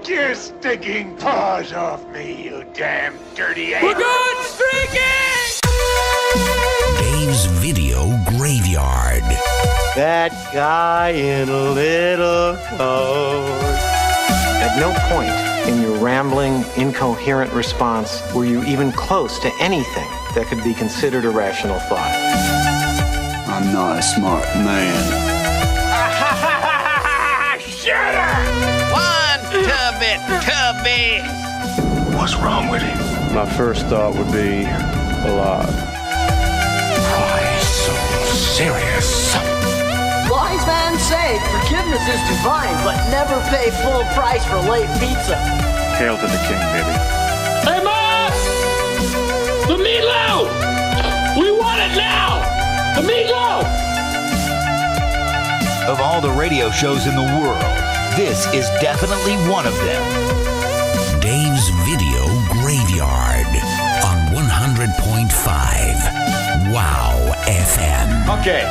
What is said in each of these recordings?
Take your stinking paws off me, you damn dirty ape! We're going streaking! Dave's Video Graveyard. That guy in a little coat. At no point in your rambling, incoherent response were you even close to anything that could be considered a rational thought. I'm not a smart man. Shut up! One tubby. What's wrong with him? My first thought would be alive. Why so serious? Wise man say forgiveness is divine, but never pay full price for late pizza. Hail to the king, baby. Hey, Ma! The meatloaf! We want it now! The meatloaf! Of all the radio shows in the world, this is definitely one of them. Dave's Video Graveyard on 100.5 WOWFM. Okay,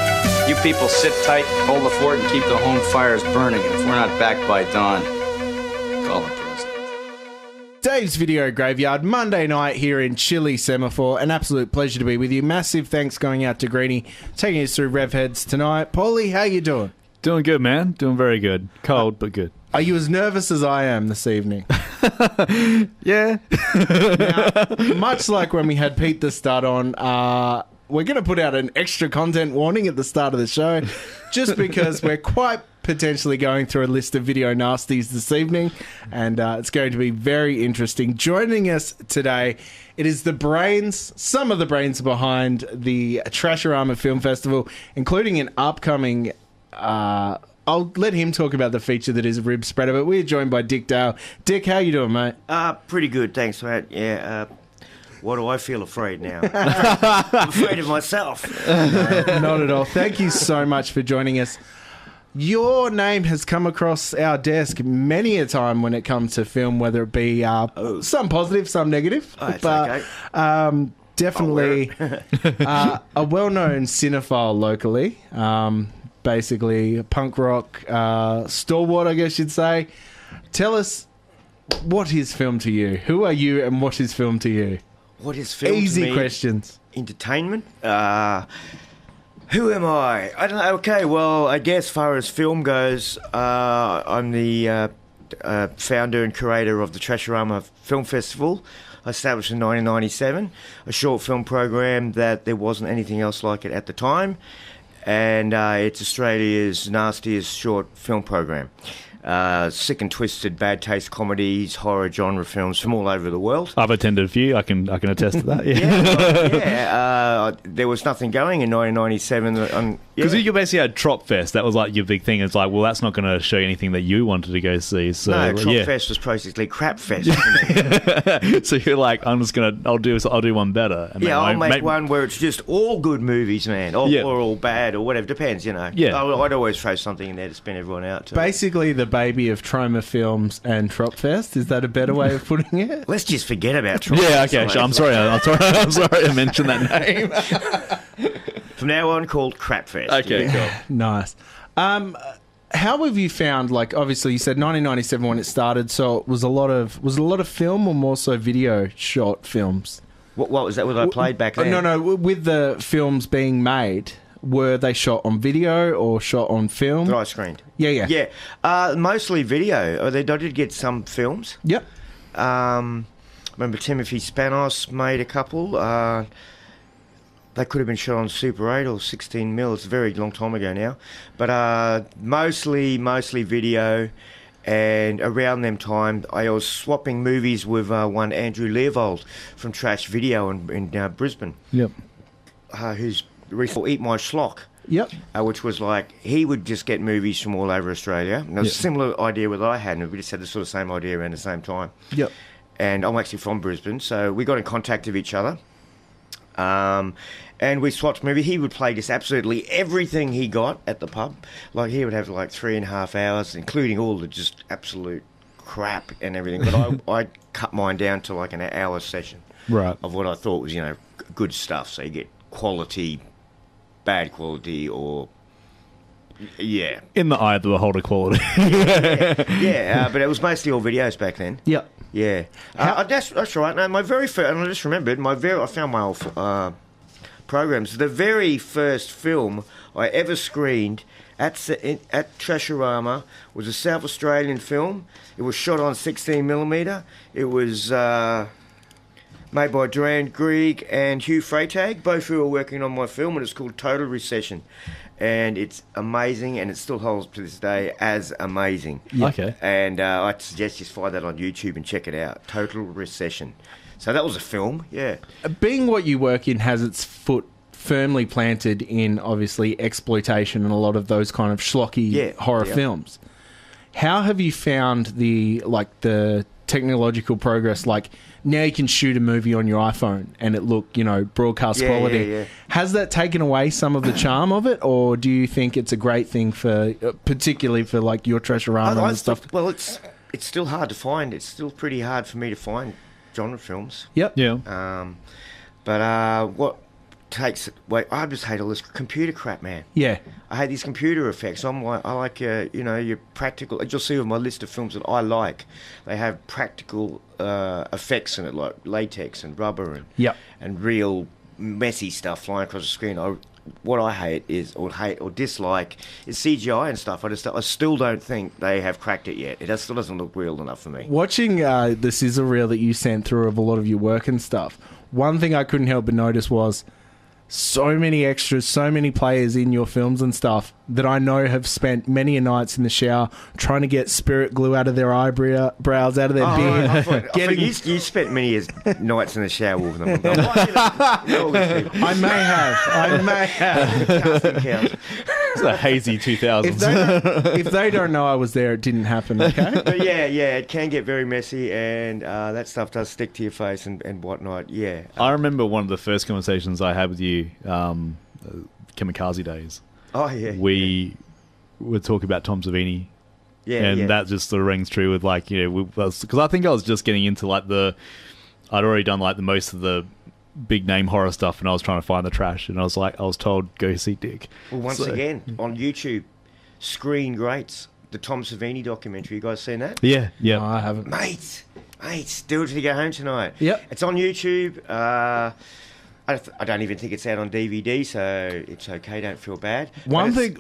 you people sit tight, hold the fort, and keep the home fires burning. And if we're not back by dawn, call the president. Dave's Video Graveyard, Monday night here in chilly Semaphore. An absolute pleasure to be with you. Massive thanks going out to Greenie, taking us through Rev Heads tonight. Paulie, how you doing? Doing good, man. Doing very good. Cold, but good. Are you as nervous as I am this evening? Yeah. Now, much like when we had Pete the Stud on, we're going to put out an extra content warning at the start of the show, just because we're quite potentially going through a list of video nasties this evening, and it's going to be very interesting. Joining us today, it is the brains, some of the brains behind the Trasharama Film Festival, including an upcoming... I'll let him talk about the feature that is Ribspreader, but we're joined by Dick Dale. Dick, how you doing, mate? Pretty good, thanks, mate. Yeah, what do I feel afraid now? I'm afraid of myself. Not at all. Thank you so much for joining us. Your name has come across our desk many a time when it comes to film, whether it be some positive, some negative. Oh, it's but okay. Definitely a well-known cinephile locally. Basically, a punk rock stalwart, I guess you'd say. Tell us, what is film to you? Who are you and what is film to you? What is film Easy to me? questions. Entertainment? Who am I? I don't know. Okay, well, I guess as far as film goes, I'm the founder and curator of the Trasharama Film Festival, established in 1997, a short film program that there wasn't anything else like it at the time. And it's Australia's nastiest short film program. Sick and twisted, bad taste comedies, horror genre films from all over the world. I've attended a few. I can attest to that. Yeah. There was nothing going in 1997. Because you basically had Trop Fest. That was like your big thing. It's like, well, that's not going to show you anything that you wanted to go see. So, no, Trop Fest was basically crap fest. So you're like, I'll do one better. And I'll make one where it's just all good movies, man, or all bad, or whatever. Depends, you know. Yeah. I'd always throw something in there to spin everyone out. Basically, the baby of Troma Films and Trop Fest. Is that a better way of putting it? Let's just forget about Trop Yeah, Fest. okay, sure. I'm sorry I mentioned that name. From now on, called Crap Fest. Okay, cool. Nice. How have you found, like, obviously you said 1997 when it started, so it was a lot of film or more so video short films? What was that? What I played back then? No, with the films being made, were they shot on video or shot on film? That I screened. Yeah. Mostly video. I did get some films. Yep. Remember Timothy Spanos made a couple. They could have been shot on Super 8 or 16mm. It's a very long time ago now. But mostly video. And around them time, I was swapping movies with one Andrew Leovold from Trash Video in Brisbane. Yep. Who's recently Eat My Schlock. Yep. Which was like, he would just get movies from all over Australia. And it was a similar idea with I had, and we just had the sort of same idea around the same time. Yep. And I'm actually from Brisbane, so we got in contact with each other. And we swapped movie. He would play just absolutely everything he got at the pub. Like, he would have like 3.5 hours, including all the just absolute crap and everything. But I cut mine down to like an hour session. Right. Of what I thought was, good stuff. So you get quality, bad quality, or Yeah. In the eye of the beholder quality. But it was mostly all videos back then. Yep. Yeah. That's right. No, my very first, and I just remembered, I found my old programs. The very first film I ever screened at Trasharama was a South Australian film. It was shot on 16mm. It was made by Duran Grieg and Hugh Freytag, both who were working on my film, and it's called Total Recession. And it's amazing, and it still holds to this day as amazing. Okay. And I'd suggest you find that on YouTube and check it out. Total Recession. So that was a film, yeah. Being what you work in has its foot firmly planted in, obviously, exploitation and a lot of those kind of schlocky horror films. How have you found the technological progress? Like, now you can shoot a movie on your iPhone and it look, broadcast quality. Yeah. Has that taken away some of the charm of it, or do you think it's a great thing for, particularly for like your trasharama and stuff? Well, it's still hard to find. It's still pretty hard for me to find genre films. Yep. Yeah. But what takes it? Wait, I just hate all this computer crap, man. Yeah. I hate these computer effects. I like your practical. You'll see with my list of films that I like, they have practical effects in it, like latex and rubber and real messy stuff flying across the screen. What I hate or dislike is CGI and stuff. I still don't think they have cracked it yet. It still doesn't look real enough for me. Watching the scissor reel that you sent through of a lot of your work and stuff, one thing I couldn't help but notice was so many extras, so many players in your films and stuff that I know have spent many a nights in the shower trying to get spirit glue out of their eyebrows, out of their beard. I thought you spent many nights in the shower with them. I may have. It's a hazy 2000s. If they don't know I was there, it didn't happen, okay? But yeah, it can get very messy, and that stuff does stick to your face and whatnot, yeah. I remember one of the first conversations I had with you, Kamikaze days. Oh, yeah. We would talk about Tom Savini. And that just sort of rings true with, like, because I think I was just getting into, like, I'd already done, like, the most of the big name horror stuff, and I was trying to find the trash, and I was told, go see Dick. Well, once again, on YouTube, Screen Greats, the Tom Savini documentary. You guys seen that? Yeah. No, I haven't. Mate, do it till you go home tonight. Yep. It's on YouTube. I don't even think it's out on DVD, so it's okay. Don't feel bad. One thing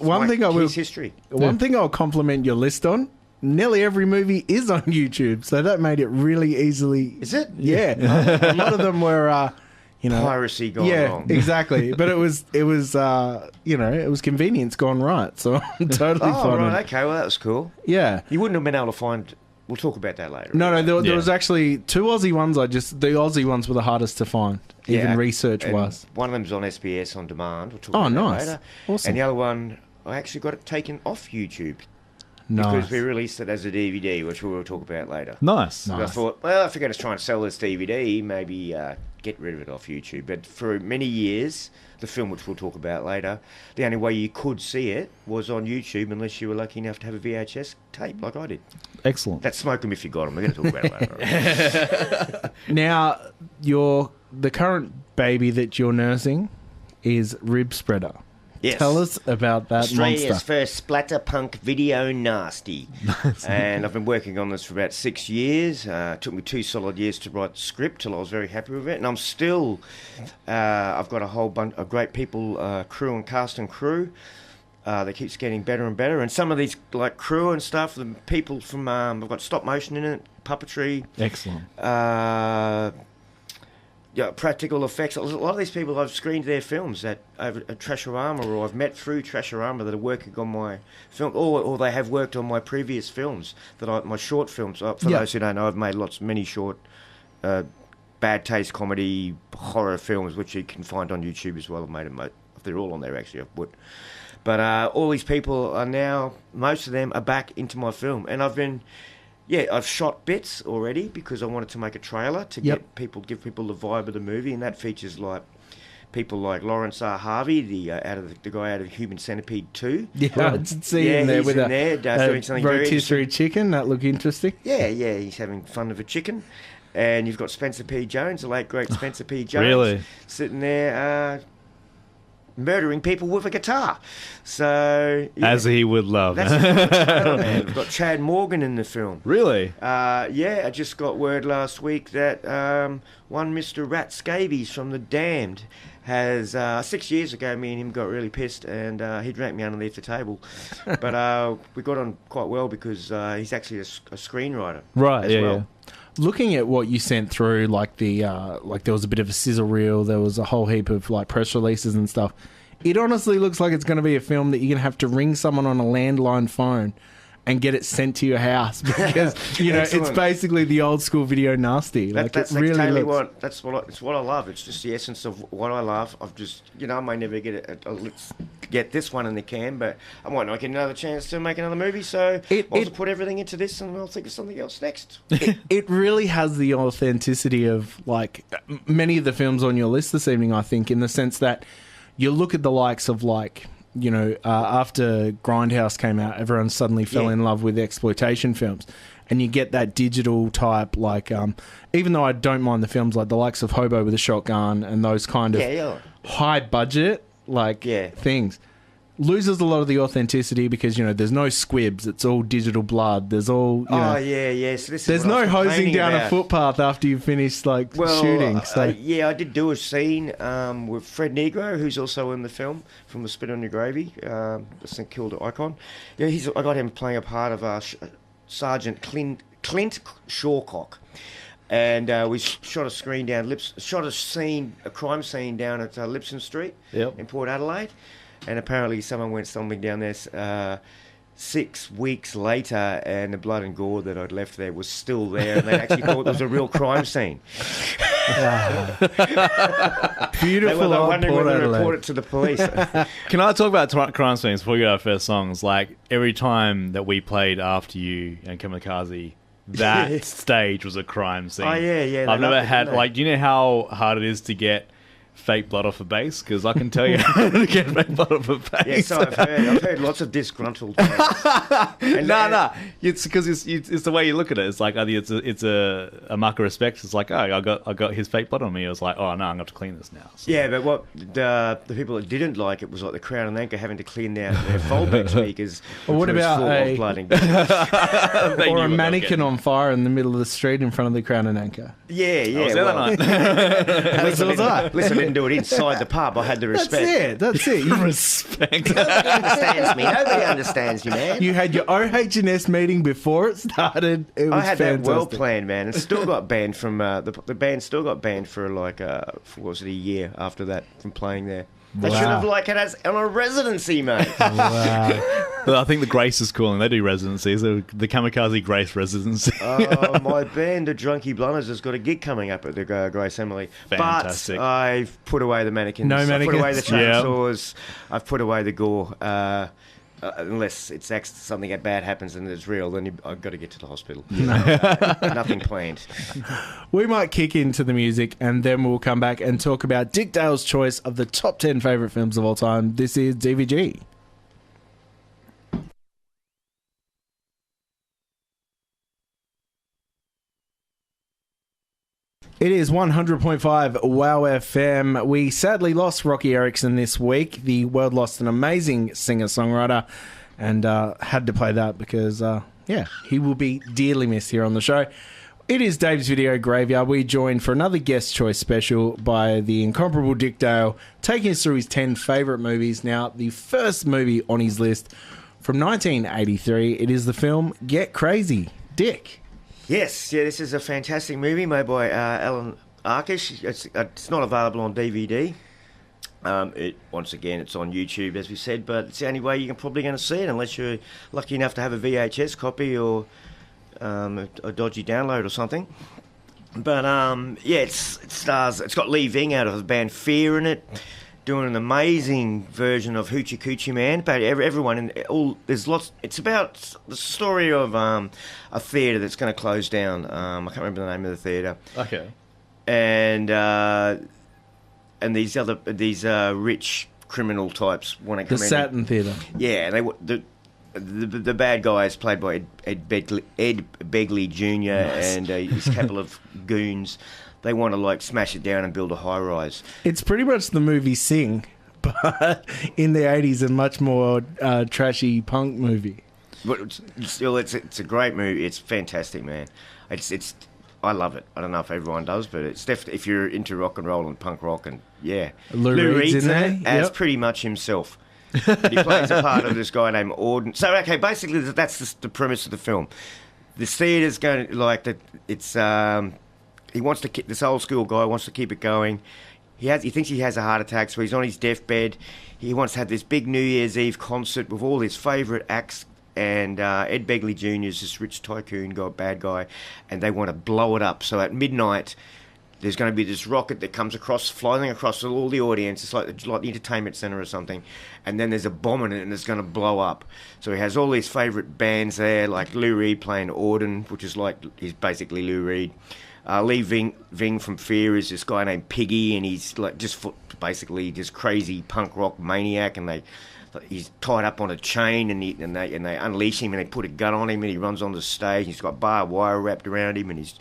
I'll compliment your list on. Nearly every movie is on YouTube, so that made it really easily. Is it? Yeah. A lot of them were, piracy gone wrong. Yeah, exactly. But it was convenience gone right. So I'm totally fine. Oh, right. Okay. Well, that was cool. Yeah. You wouldn't have been able to find. We'll talk about that later. No, there was actually two Aussie ones. The Aussie ones were the hardest to find, even research-wise. One of them's on SBS on demand. We'll talk about that later. Awesome. And the other one, I actually got it taken off YouTube. Nice. Because we released it as a DVD, which we will talk about later. Nice. I thought, well, if we're going to try and sell this DVD, maybe get rid of it off YouTube. But for many years, the film, which we'll talk about later, the only way you could see it was on YouTube, unless you were lucky enough to have a VHS tape like I did. Excellent. That's Smoke 'em if you got them. We're going to talk about it later. Now, the current baby that you're nursing is Ribspreader. Yes. Tell us about that Australia's monster. first splatterpunk video nasty. And I've been working on this for about 6 years. It took me 2 solid years to write the script till I was very happy with it. And I'm still, I've got a whole bunch of great people, crew and cast and crew. That keeps getting better and better. And some of these, like crew and stuff, the people from, I've got stop motion in it, puppetry. Excellent. Practical effects. A lot of these people, I've screened their films at Trasharama, or I've met through Trasharama that are working on my film, or they have worked on my previous films, my short films. For those who don't know, I've made many short, bad taste comedy horror films, which you can find on YouTube as well. I've made them. They're all on there actually. But all these people are now, most of them are back into my film, and I've shot bits already because I wanted to make a trailer to give people the vibe of the movie, and that features like people like Lawrence R. Harvey, the guy out of Human Centipede 2. Yeah, I did see him there with doing something very rotisserie chicken. That looked interesting. Yeah, he's having fun with a chicken. And you've got Spencer P. Jones, the late great Spencer P. Jones, really sitting there murdering people with a guitar. So as he would love. That's a trailer, man. We've got Chad Morgan in the film. Really? Yeah, I just got word last week that one Mr. Rat Scabies from The Damned has 6 years ago, me and him got really pissed, and he drank me underneath the table. But we got on quite well because he's actually a screenwriter. Right. As well. Looking at what you sent through, like there was a bit of a sizzle reel, there was a whole heap of like press releases and stuff. It honestly looks like it's going to be a film that you're going to have to ring someone on a landline phone and get it sent to your house because it's basically the old school video nasty. That's what I love. It's just the essence of what I love. I've just I might never get it. Let's get this one in the can, but I might not get another chance to make another movie. So I'll put everything into this, and I'll think of something else next. It really has the authenticity of like many of the films on your list this evening. I think in the sense that you look at the likes of like. After Grindhouse came out, everyone suddenly fell in love with exploitation films. And you get that digital type, like, even though I don't mind the films like the likes of Hobo with a Shotgun and those kind of high budget, things. Loses a lot of the authenticity because, there's no squibs. It's all digital blood. There's all, So this is there's no hosing down a footpath after you've finished, shooting. So. I did do a scene with Fred Negro, who's also in the film, from The Spit on Your Gravy, the St Kilda icon. Yeah, I got him playing a part of Sergeant Clint Shawcock. And we shot a crime scene down at Lipson Street in Port Adelaide. And apparently someone went stumbling down there 6 weeks later, and the blood and gore that I'd left there was still there, and they actually thought it was a real crime scene. Beautiful. They were wondering whether to report it to the police. Can I talk about crime scenes before we get our first songs? Like, every time that we played After You and Kamikaze, that stage was a crime scene. Oh, yeah. I've never had, do you know how hard it is to get fake blood off a bass? Because I can tell you how to get fake blood off a bass. Yeah, so I've heard lots of disgruntled things. No. It's because it's the way you look at it. It's like, it's a mark of respect. It's like, I got his fake blood on me. I was like, oh no, I'm gonna have to clean this now. So. Yeah, but what the people that didn't like it was like the Crown and Anchor having to clean their Volbeat speakers. Well, what about blood or a mannequin on fire in the middle of the street in front of the Crown and Anchor? Yeah. I was there that night. Listen, I didn't do it inside the pub. I had the respect. That's it. You respect. Nobody understands me. Nobody understands you, man. You had your OH&S meeting before it started. It was I had fantastic. that well planned, man, and still got banned from the band. Still got banned for a year after that from playing there. They should have had us on a residency, mate. Wow. Well, I think the Grace is calling. They do residencies. The Kamikaze Grace residency. My band, the Drunky Blunners, has got a gig coming up at the Grace Emily. Fantastic. But I've put away the mannequins. No mannequins. I've put away the chainsaws. I've put away the gore. Unless it's something bad happens and it's real, then I've got to get to the hospital. Nothing planned. We might kick into the music and then we'll come back and talk about Dick Dale's choice of the top 10 favourite films of all time. This is DVG. It is 100.5 WOW FM. We sadly lost Rocky Erickson this week. The world lost an amazing singer-songwriter and had to play that because, he will be dearly missed here on the show. It is Dave's Video Graveyard. We joined for another guest choice special by the incomparable Dick Dale, taking us through his 10 favourite movies. Now, the first movie on his list from 1983, it is the film Get Crazy. Dick. Yes, this is a fantastic movie made by Alan Arkish. It's not available on DVD. Once again, it's on YouTube, as we said, but it's the only way you're probably going to see it, unless you're lucky enough to have a VHS copy or a dodgy download or something. But it's got Lee Ving out of the band Fear in it, doing an amazing version of Hoochie Coochie Man. But everyone there's lots. It's about the story of a theatre that's going to close down. I can't remember the name of the theatre. Okay. And these rich criminal types want to come in. The Saturn Theatre. Yeah, the bad guy is played by Ed Begley Jr. and his couple of goons. They want to smash it down and build a high rise. It's pretty much the movie Sing, but in the 80s, a much more trashy punk movie. But still, it's a great movie. It's fantastic, man. I love it. I don't know if everyone does, but it's definitely, if you're into rock and roll and punk rock, and Lou Reed's in it as pretty much himself. He plays a part of this guy named Auden. So, okay, basically that's the premise of the film. This theatre's going to, like, that. It's he wants to keep, this old school guy wants to keep it going. He thinks he has a heart attack, so he's on his deathbed. He wants to have this big New Year's Eve concert with all his favourite acts. And Ed Begley Jr. is this rich tycoon bad guy, and they want to blow it up. So at midnight, there's going to be this rocket that comes flying across all the audience. It's like the entertainment centre or something. And then there's a bomb in it, and it's going to blow up. So he has all his favourite bands there, like Lou Reed playing Auden, which is like, he's basically Lou Reed. Lee Ving from Fear is this guy named Piggy, and he's like basically this crazy punk rock maniac, and he's tied up on a chain, and they unleash him, and they put a gun on him, and he runs on the stage. He's got barbed wire wrapped around him, and he's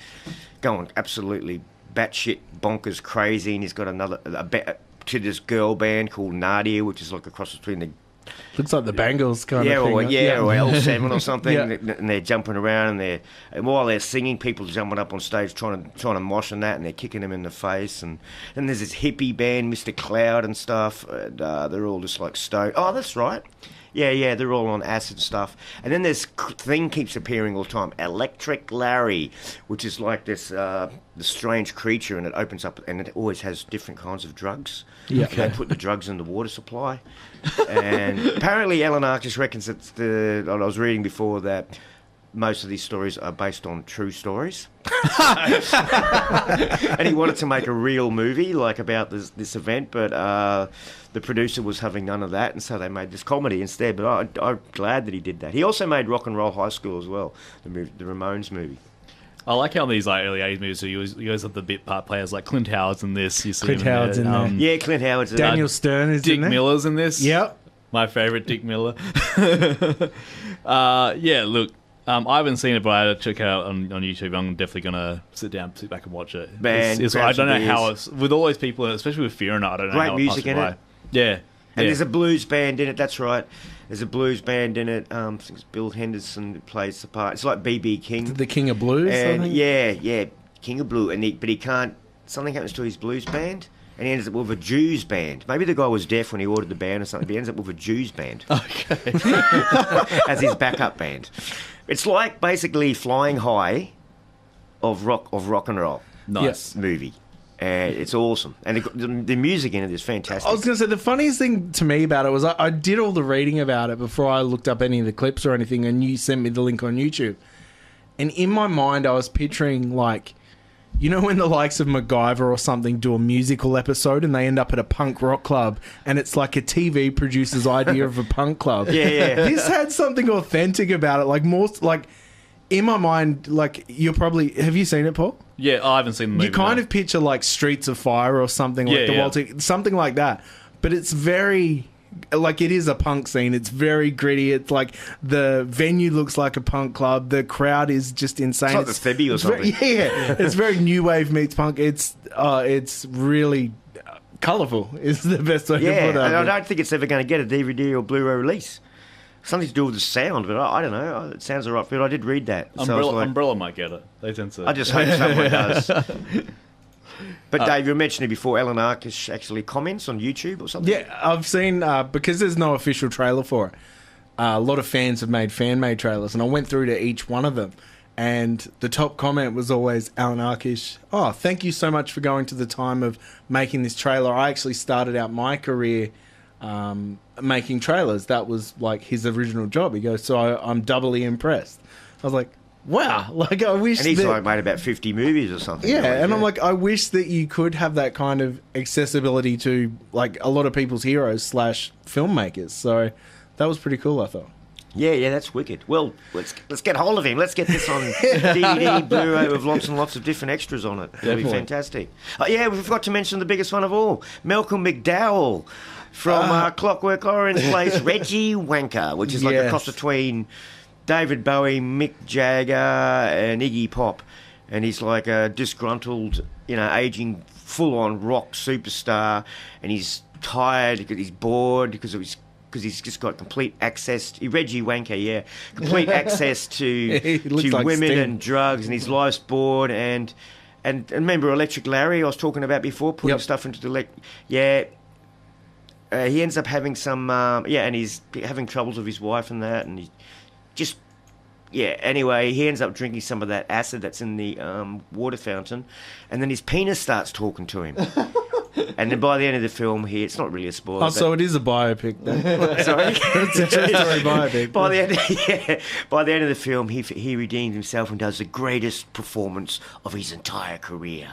going absolutely batshit bonkers crazy. And he's got to this girl band called Nadia, which is like a cross between the... Looks like the Bangles kind of thing. Or L7 or something. And they're jumping around, and while they're singing, people are jumping up on stage trying to mosh and that, and they're kicking them in the face. And then there's this hippie band, Mr. Cloud and stuff. And, they're all just like stoned. Oh, that's right. Yeah, they're all on acid stuff. And then this thing keeps appearing all the time, Electric Larry, which is like this strange creature, and it opens up, and it always has different kinds of drugs. Yeah. They put the drugs in the water supply. And apparently Alan Arkus reckons I was reading before that most of these stories are based on true stories. And he wanted to make a real movie like about this event, but the producer was having none of that, and so they made this comedy instead. But I'm glad that he did that. He also made Rock and Roll High School as well, the Ramones movie. I like how in these like early 80s movies, so you always have the bit part players like Clint Howard's in this. You see Clint Howard's in there. Yeah, Clint Howard's in there. Daniel Stern is Dick in there. Dick Miller's in this. Yep. My favourite Dick Miller. Look, I haven't seen it, but I had to check it out on YouTube. I'm definitely going to sit back and watch it. Man, I don't know how it's... With all those people, especially with Fear and I don't know great how music in it. Yeah. And there's a blues band in it, that's right. There's a blues band in it. I think it's Bill Henderson plays the part. It's like B.B. King. The King of Blues, and I think? Yeah, King of Blues. But he can't... Something happens to his blues band, and he ends up with a Jews band. Maybe the guy was deaf when he ordered the band or something, but he ends up with a Jews band. Okay. As his backup band. It's like basically Flying High of rock and roll. Nice. Movie. And it's awesome. And the music in it is fantastic. I was going to say, the funniest thing to me about it was I did all the reading about it before I looked up any of the clips or anything, and you sent me the link on YouTube. And in my mind, I was picturing, like, you know when the likes of MacGyver or something do a musical episode and they end up at a punk rock club, and it's like a TV producer's idea of a punk club. Yeah. This had something authentic about it. Like, more, like, in my mind, like, you're probably... Have you seen it, Paul? Yeah, I haven't seen the movie. You kind of picture like Streets of Fire or something like Walter, something like that. But it's very, like, it is a punk scene. It's very gritty. It's like the venue looks like a punk club. The crowd is just insane. It's like the Febby or something. It's very new wave meets punk. It's really colourful. Is the best way to put it. And I don't think it's ever going to get a DVD or Blu-ray release. Something to do with the sound, but I don't know. It sounds alright, but I did read that. Umbrella might get it. They tend to. I just hope someone does. But Dave, you were mentioning before, Alan Arkus actually comments on YouTube or something? Yeah, I've seen, because there's no official trailer for it, a lot of fans have made fan-made trailers, and I went through to each one of them, and the top comment was always, Alan Arkus, oh, thank you so much for going to the time of making this trailer. I actually started out my career making trailers. That was like his original job. He goes, so I'm doubly impressed. I was like, wow, like I wish. And he's like made about 50 movies or something. Yeah, and I'm like, I wish that you could have that kind of accessibility to like a lot of people's heroes / filmmakers. So that was pretty cool, I thought. Yeah, that's wicked. Well, let's get hold of him. Let's get this on DVD, Blu-ray with lots and lots of different extras on it. That'll be fantastic. We forgot to mention the biggest one of all, Malcolm McDowell. From Clockwork Orange plays Reggie Wanker, which is like a cross between David Bowie, Mick Jagger, and Iggy Pop. And he's like a disgruntled, aging, full-on rock superstar. And he's tired, because he's bored, because he's just got complete access. Reggie Wanker, yeah, complete access to like women Sting. and drugs, and his life's bored. And remember Electric Larry I was talking about before, putting stuff into the he ends up having some and he's having troubles with his wife and that, and he just. Yeah, anyway, he ends up drinking some of that acid that's in the water fountain, and then his penis starts talking to him. And then by the end of the film, it's not really a spoiler. Oh, so it is a biopic then. Sorry? It's a true story biopic. By the end of the film, he redeems himself and does the greatest performance of his entire career.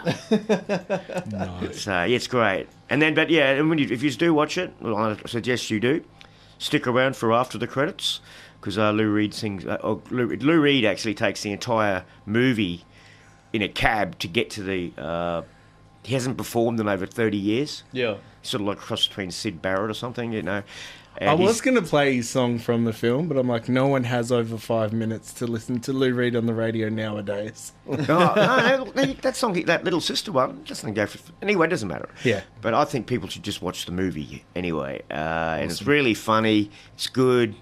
Nice. So, it's great. And then, if you do watch it, well, I suggest you do, stick around for after the credits. Because Lou Reed sings. Lou Reed actually takes the entire movie in a cab to get to the. He hasn't performed in over 30 years. Yeah. Sort of like cross between Sid Barrett or something, you know. I was going to play his song from the film, but I'm like, no one has over 5 minutes to listen to Lou Reed on the radio nowadays. No, that song, that Little Sister one, doesn't go for. Anyway, it doesn't matter. Yeah. But I think people should just watch the movie anyway. And it's really funny. It's good.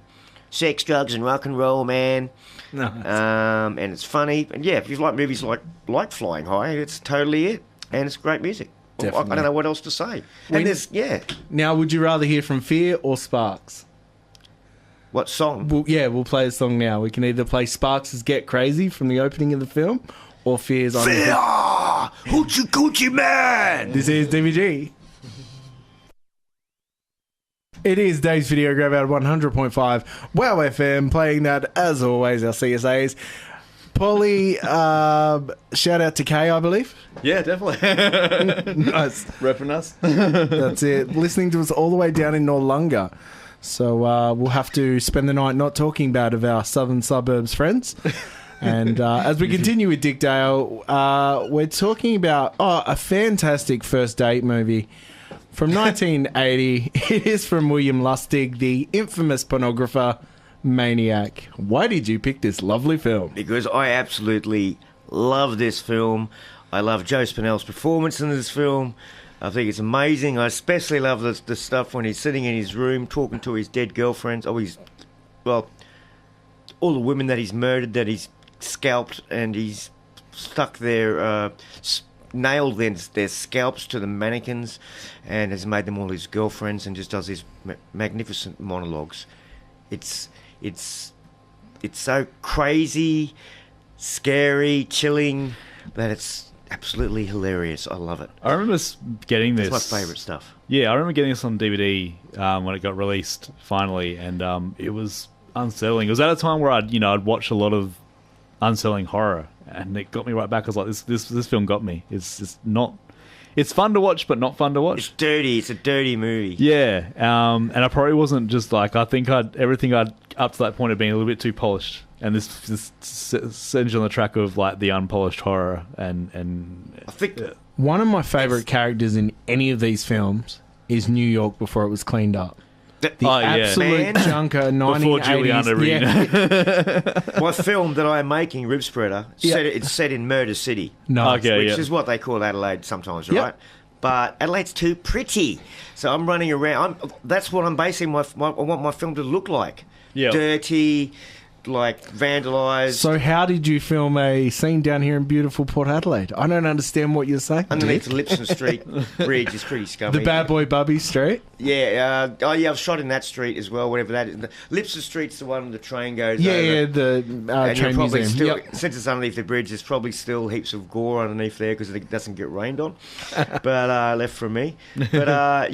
Sex, drugs, and rock and roll, man. Nice. And it's funny. And yeah, if you like movies like Flying High, it's totally it. And it's great music. I don't know what else to say. Now, would you rather hear from Fear or Sparks? What song? We'll play a song now. We can either play Sparks' Get Crazy from the opening of the film, or Fear's on. Fear! Hoochie Coochie Man! This is DVG. It is Dave's Video Grab out of 100.5 WOWFM, playing that, as always, our CSAs. Polly, shout out to Kay, I believe. Yeah, definitely. Nice. Repping us. That's it. Listening to us all the way down in Noarlunga. So we'll have to spend the night not talking bad of our southern suburbs friends. And as we continue with Dick Dale, we're talking about a fantastic first date movie. From 1980, it is from William Lustig, the infamous pornographer maniac. Why did you pick this lovely film? Because I absolutely love this film. I love Joe Spinell's performance in this film. I think it's amazing. I especially love the stuff when he's sitting in his room talking to his dead girlfriends. All the women that he's murdered, that he's scalped, and he's stuck their nailed their scalps to the mannequins and has made them all his girlfriends, and just does these magnificent monologues. It's so crazy, scary, chilling, that it's absolutely hilarious. I love it. I remember getting this. It's my favourite stuff. Yeah, I remember getting this on DVD when it got released finally, and it was unsettling. It was at a time where I'd watch a lot of unsettling horror, and it got me right back. I was like, this film got me. It's not. It's fun to watch, but not fun to watch. It's dirty. It's a dirty movie. Yeah, and I probably wasn't just like, I think everything I'd up to that point had been a little bit too polished, and this sends you on the track of like the unpolished horror. And I think one of my favourite characters in any of these films is New York before it was cleaned up. The absolute junker, 1980s. Before Juliana Reed. My film that I'm making, Ribspreader, it's set in Murder City. Nice. Which is what they call Adelaide sometimes, right? But Adelaide's too pretty. So I'm running around. That's what I'm basing I want my film to look like. Yeah. Dirty, like vandalised. So how did you film a scene down here in beautiful Port Adelaide? I don't understand what you're saying. Underneath the Lipson Street bridge is pretty scummy. The Bad Boy Bubby Street? Yeah. I've shot in that street as well, whatever that is. The Lipson Street's the one the train goes over. Yeah, the train museum. Still, since it's underneath the bridge, there's probably still heaps of gore underneath there because it doesn't get rained on. But left from me. But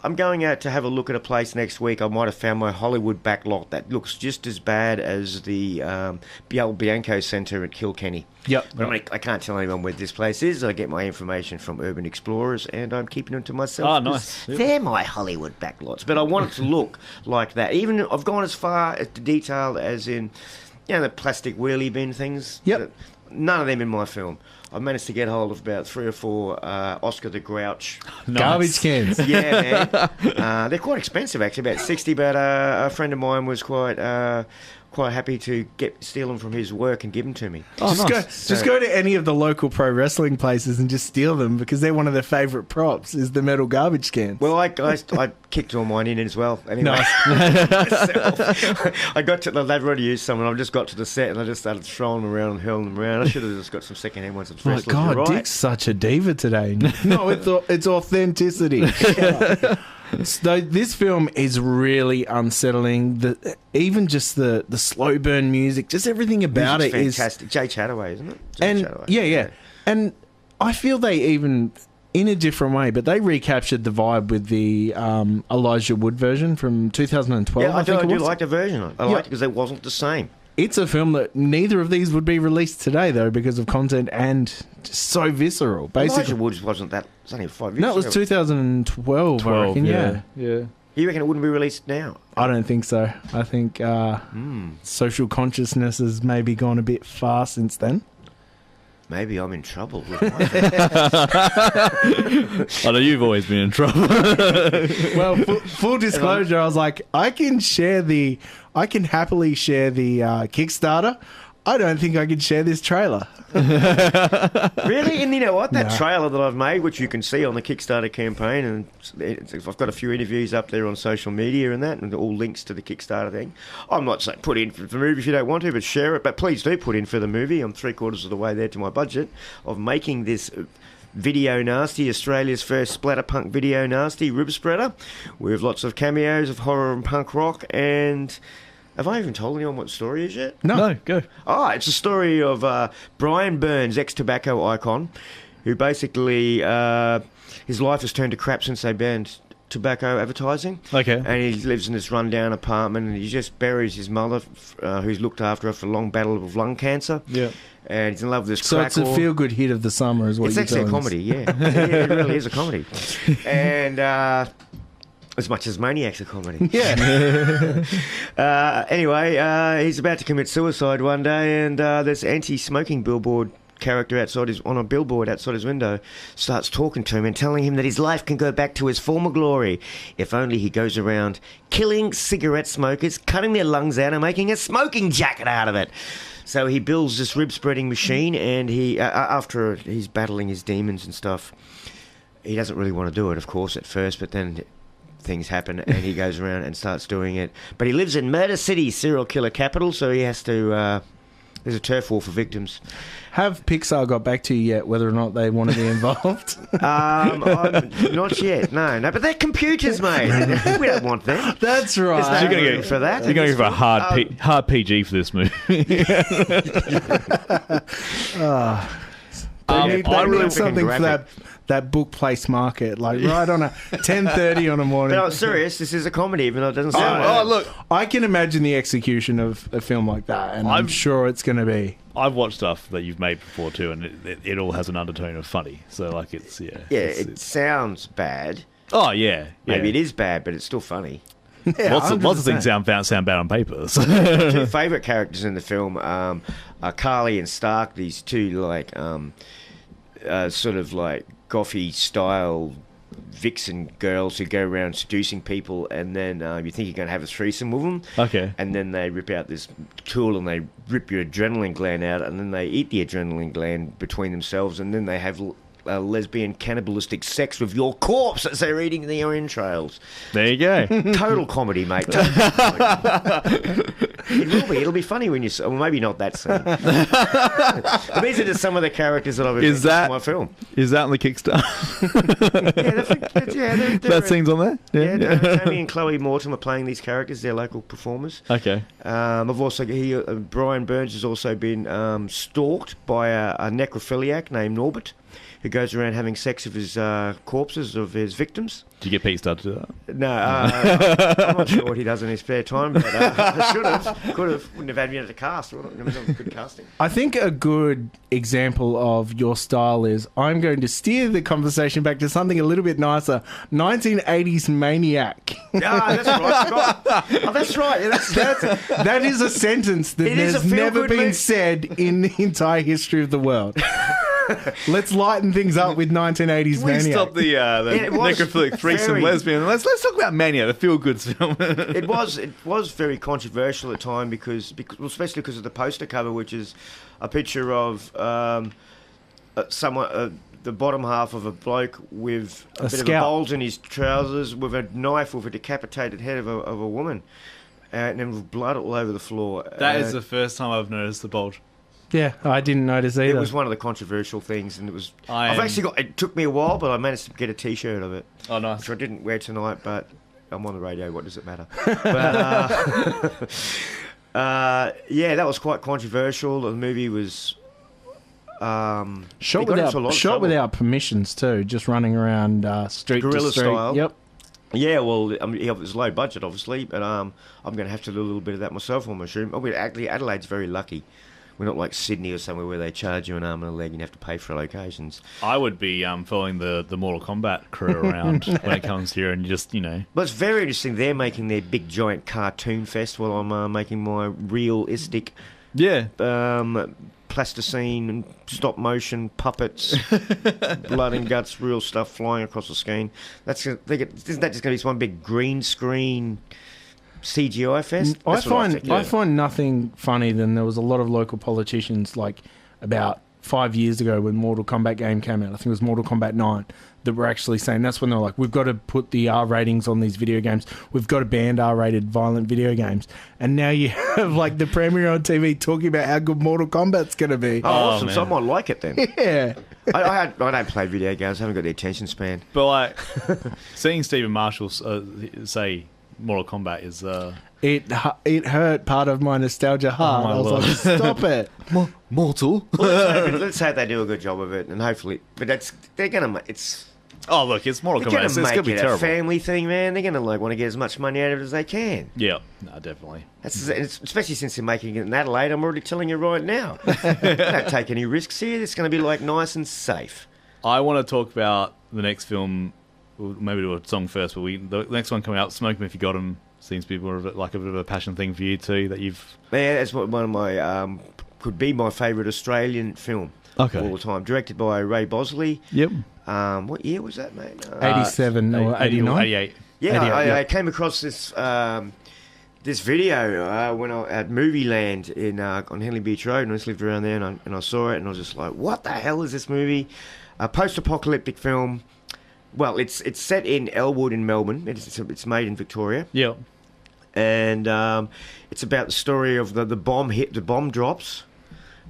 I'm going out to have a look at a place next week. I might have found my Hollywood backlot that looks just as bad as the old Bianco Centre at Kilkenny. Yep. But I can't tell anyone where this place is. I get my information from Urban Explorers, and I'm keeping them to myself. Oh, nice. Yep. They're my Hollywood backlots. But I want it to look like that. Even I've gone as far as to detail as in, the plastic wheelie bin things. Yep. None of them in my film. I managed to get hold of about 3 or 4 Oscar the Grouch garbage cans. Yeah, man. They're quite expensive, actually, about 60. But a friend of mine was quite happy to steal them from his work and give them to me. Oh, just go to any of the local pro wrestling places and just steal them because they're one of their favourite props. Is the metal garbage cans. Well, I kicked all mine in as well. Anyway, nice. I got to they've already used some, and I just got to the set and I just started throwing them around and hurling them around. I should have just got some second-hand ones. Oh my God, right. Dick's such a diva today. No, it's authenticity. So this film is really unsettling. Even just the slow burn music, just everything about it is fantastic. Jay Chataway, isn't it? Chataway. Yeah. And I feel they even, in a different way, but they recaptured the vibe with the Elijah Wood version from 2012. Yeah, I do like the version. I liked it because it wasn't the same. It's a film that neither of these would be released today, though, because of content and just so visceral. Basically, Elijah Wood wasn't that. It's only 5 years. No, it was 2012. I reckon. Yeah. You reckon it wouldn't be released now? I don't think so. I think social consciousness has maybe gone a bit far since then. Maybe I'm in trouble. I know you've always been in trouble. Well, full disclosure, I was like, I can happily share the Kickstarter. I don't think I can share this trailer. Really? And you know what? That trailer that I've made, which you can see on the Kickstarter campaign, and I've got a few interviews up there on social media and that, and all links to the Kickstarter thing. I'm not saying put in for the movie if you don't want to, but share it. But please do put in for the movie. I'm 3/4 of the way there to my budget of making this Video Nasty, Australia's first splatterpunk video nasty, Ribspreader, with lots of cameos of horror and punk rock. And have I even told anyone what the story is yet? No, go. It's a story of Brian Burns, ex-tobacco icon, who basically his life has turned to crap since they banned tobacco advertising. Okay. And he lives in this rundown apartment, and he just buries his mother, who's looked after her for a long battle with lung cancer. Yeah. And he's in love with this So crack it's a feel-good hit of the summer, is what it's you're actually a telling us. comedy, yeah. Yeah, it really is a comedy. And as much as Maniac's a comedy. Yeah. Anyway, he's about to commit suicide one day, and this anti-smoking billboard character on a billboard outside his window starts talking to him and telling him that his life can go back to his former glory if only he goes around killing cigarette smokers, cutting their lungs out and making a smoking jacket out of it. So he builds this rib-spreading machine, and he after he's battling his demons and stuff, he doesn't really want to do it, of course, at first, but then things happen and he goes around and starts doing it. But he lives in Murder City, serial killer capital, so he has to... there's a turf war for victims. Have Pixar got back to you yet, whether or not they want to be involved? Not yet, no. But they're computers, mate. We don't want them. That's right. There's no room for that. You're going for a hard PG for this movie. They need something for that book place market, like right on a 10:30 on a morning. But I'm serious, this is a comedy, even though it doesn't sound Oh, look. I can imagine the execution of a film like that, and I'm sure it's going to be. I've watched stuff that you've made before too, and it all has an undertone of funny. So like it's it sounds bad. Oh yeah, maybe it is bad, but it's still funny. Yeah, lots of things sound bad on paper. So. Two favourite characters in the film are Carly and Stark. These two sort of like gothy style vixen girls who go around seducing people, and then you think you're going to have a threesome with them. Okay. And then they rip out this tool and they rip your adrenaline gland out, and then they eat the adrenaline gland between themselves, and then they have lesbian cannibalistic sex with your corpse as they're eating their entrails. There you go. Total comedy, mate. Total comedy. It will be. It'll be funny when you... Well, maybe not that scene. But these are just some of the characters that I've invented for my film. Is that on the Kickstarter? That scene's on there? Yeah. Jamie and Chloe Morton are playing these characters. They're local performers. Okay. I've also... Brian Burns has also been stalked by a necrophiliac named Norbert, who goes around having sex with his corpses of his victims. Did you get Pete Star to do that? No, I'm not sure what he does in his spare time, but I should have, could have, wouldn't have had me at the cast. Good casting. I think a good example of your style is I'm going to steer the conversation back to something a little bit nicer. 1980s Maniac. That's right. Oh, that's right. That is a sentence that has never been said in the entire history of the world. Let's lighten things up with 1980s We Maniac. stop the necrophilic threesome lesbian. Let's talk about Maniac, the feel-good film. It was very controversial at time because especially because of the poster cover, which is a picture of someone. The bottom half of a bloke with a bit of a bulge in his trousers, with a knife with a decapitated head of a woman, and then with blood all over the floor. That is the first time I've noticed the bulge. Yeah, I didn't notice either. It was one of the controversial things, and it was. It took me a while, but I managed to get a T-shirt of it. Oh, nice. Which I didn't wear tonight, but I'm on the radio. What does it matter? But yeah, that was quite controversial. The movie was. Shot without permissions too, just running around street guerrilla to street. style. Yep. Yeah, well, I mean, it was low budget, obviously, but I'm going to have to do a little bit of that myself, I'm assuming. Adelaide's very lucky. We're not like Sydney or somewhere where they charge you an arm and a leg and you have to pay for locations. I would be following the Mortal Kombat crew around when it comes here, and just, But it's very interesting. They're making their big giant cartoon fest while I'm making my realistic. Yeah. Plasticine and stop motion puppets, blood and guts, real stuff flying across the screen. Isn't that just going to be one big green screen CGI fest? I find nothing funny than there was a lot of local politicians like about 5 years ago when Mortal Kombat game came out. I think it was Mortal Kombat 9 that were actually saying that's when they're like, we've got to put the R ratings on these video games. We've got to ban R-rated violent video games. And now you have like the Premier on TV talking about how good Mortal Kombat's going to be. Oh, awesome. Man. So I might like it then. Yeah. I don't play video games. I haven't got the attention span. But like, seeing Stephen Marshall say Mortal Kombat is... It hurt part of my nostalgia heart. I was like, stop it. Mortal. Let's hope they do a good job of it, and hopefully... But they're going to... Oh, look, it's Mortal Kombat. It's going to be terrible. A family thing, man. They're going to want to get as much money out of it as they can. Yeah, no, definitely. Especially since they're making it in Adelaide. I'm already telling you right now. Don't take any risks here. It's going to be like nice and safe. I want to talk about the next film. We'll maybe do a song first, but the next one coming out, Smoke 'Em If You Got 'Em, seems to be more of a bit of a passion thing for you too. That you've. Yeah, that's one of my could be my favourite Australian film. Okay. All the time. Directed by Ray Bosley. Yep. What year was that, mate? 87 or 89? 88. Yeah, I came across this this video when I at Movie Land on Henley Beach Road, and I just lived around there, and I saw it, and I was just like, what the hell is this movie? A post-apocalyptic film. Well, it's set in Elwood in Melbourne. It's made in Victoria. Yeah. And it's about the story of the bomb drops.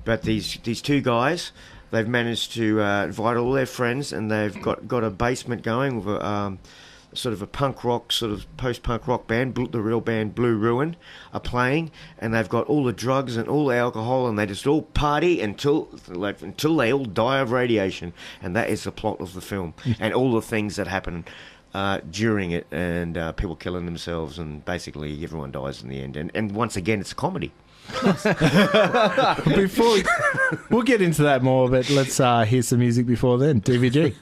But these two guys, they've managed to invite all their friends, and they've got a basement going with a sort of a punk rock, sort of post-punk rock band. The real band Blue Ruin are playing, and they've got all the drugs and all the alcohol, and they just all party until they all die of radiation. And that is the plot of the film, and all the things that happen during it, and people killing themselves, and basically everyone dies in the end. And once again, it's a comedy. We'll get into that more, but let's hear some music before then. DVG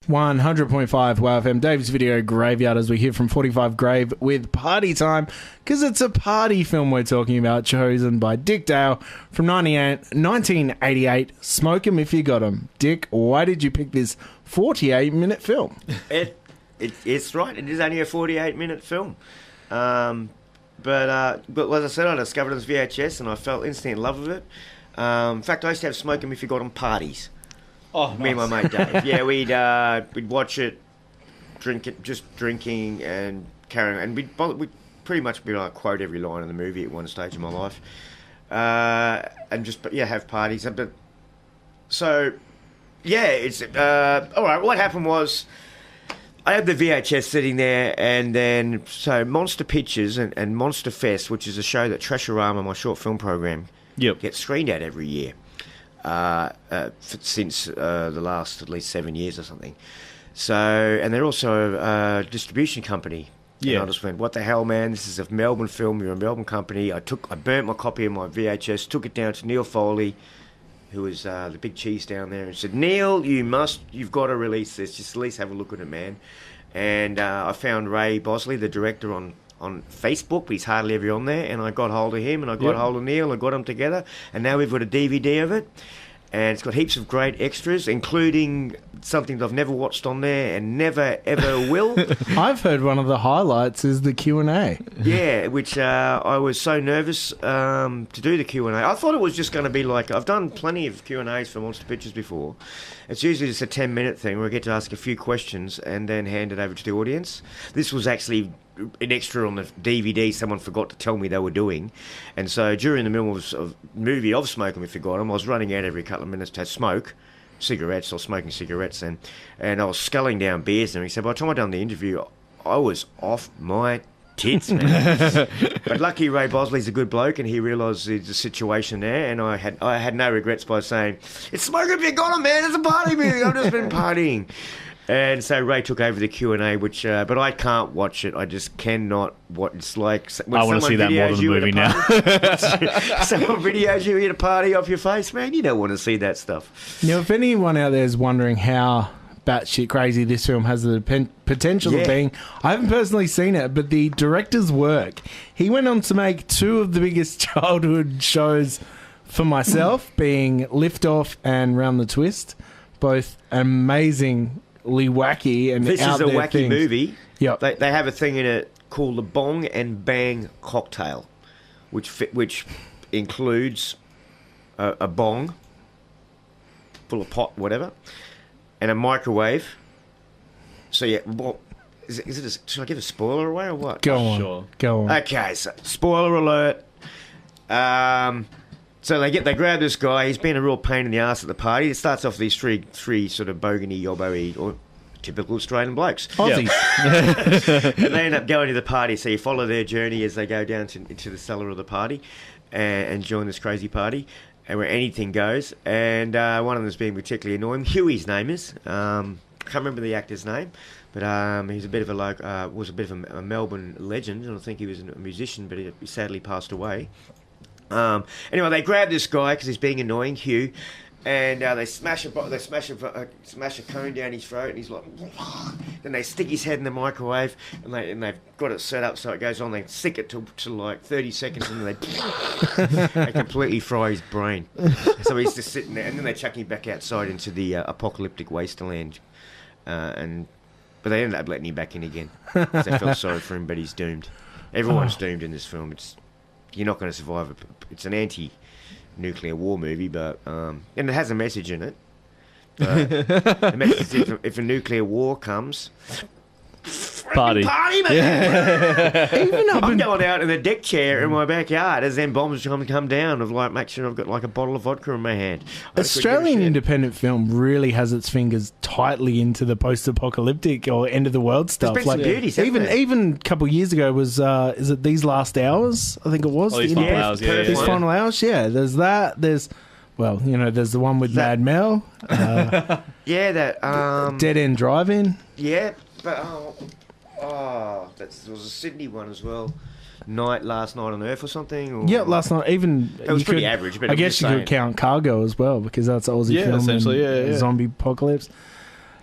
100.5 WOWFM, Dave's Video Graveyard, as we hear from 45 Grave with Party Time, because it's a party film we're talking about, chosen by Dick Dale from 1988. Smoke 'Em If You Got 'Em. Dick, why did you pick this 48-minute film? It's right. It is only a 48-minute film. But as I said, I discovered it as VHS, and I fell instantly in love with it. In fact, I used to have Smoke 'Em If You Got 'Em parties. Oh, nice. Me and my mate Dave. Yeah, we'd watch it, drinking and carrying, and we'd pretty much be like quote every line in the movie at one stage in my life, and have parties. But so yeah, it's all right. What happened was, I had the VHS sitting there, and then so Monster Pictures and Monster Fest, which is a show that Trasharama, my short film program, gets screened at every year. Since the last at least 7 years or something. So, and they're also a distribution company. Yeah. And I just went, what the hell, man? This is a Melbourne film. You're a Melbourne company. I burnt my copy of my VHS, took it down to Neil Foley, who was the big cheese down there, and said, Neil, you've got to release this. Just at least have a look at it, man. And I found Ray Bosley, the director, on Facebook, but he's hardly ever on there, and I got hold of him, and I got hold of Neil, and I got them together, and now we've got a DVD of it, and it's got heaps of great extras, including something that I've never watched on there and never ever will. I've heard one of the highlights is the Q&A. Yeah, which I was so nervous to do the Q&A. I thought it was just going to be like, I've done plenty of Q&As for Monster Pictures before. It's usually just a 10-minute thing where I get to ask a few questions and then hand it over to the audience. This was actually an extra on the DVD someone forgot to tell me they were doing. And so during the middle of movie of Smoke 'Em If You Got 'Em, I was running out every couple of minutes to smoke cigarettes or smoking cigarettes, and I was sculling down beers, and he said by the time I done the interview I was off my tits, man. But lucky Ray Bosley's a good bloke and he realised the situation there, and I had no regrets by saying, it's Smoke 'Em If You Got 'Em, man, it's a party movie, I've just been partying. And so Ray took over the Q&A, which but I can't watch it. I just cannot watch. It's like when I want to see that more than the movie now. Someone videos you at a party off your face, man. You don't want to see that stuff. Now, if anyone out there is wondering how batshit crazy this film has the potential of being, I haven't personally seen it, but the director's work. He went on to make two of the biggest childhood shows for myself, being Lift Off and Round the Twist, both amazing. Wacky and this out is a there wacky things. movie. Yep. They have a thing in it called the Bong and Bang cocktail, which includes a bong full of pot, whatever, and a microwave. So yeah, well, should I give a spoiler away or what? Go on. Sure. Go on. Okay, so spoiler alert. So they grab this guy. He's been a real pain in the ass at the party. It starts off these three sort of bogany, yobbo-y, or typical Australian blokes. Aussies. And they end up going to the party. So you follow their journey as they go down into the cellar of the party and join this crazy party, and where anything goes. And one of them is being particularly annoying. Huey's name is. Can't remember the actor's name, but he's a bit of a Melbourne legend, and I think he was a musician, but he sadly passed away. Anyway, they grab this guy because he's being annoying, Hugh, and they smash a cone down his throat, and he's like, then they stick his head in the microwave, and they've got it set up so it goes on. They stick it to like 30 seconds, and they completely fry his brain. So he's just sitting there, and then they chuck him back outside into the apocalyptic wasteland, but they ended up letting him back in again. So they felt sorry for him, but he's doomed. Everyone's doomed in this film. You're not going to survive it. It's an anti-nuclear war movie, but and it has a message in it. The message is if a nuclear war comes, party, man! Even I'm going out in the deck chair in my backyard as them bombs come down. Of like, make sure I've got like a bottle of vodka in my hand. Australian independent film really has its fingers tightly into the post-apocalyptic or end of the world stuff. There's been some beauties, even a couple of years ago was is it These Last Hours? I think it was. These Final Hours. These Final Hours. Yeah, there's that. There's there's the one with Mad Mel. That Dead End Drive-In. Yeah, but there was a Sydney one as well. Last Night on Earth or something. Or, yeah, Last Night. Even it was pretty average. But I guess you could count Cargo as well because that's Aussie film. Essentially, zombie apocalypse.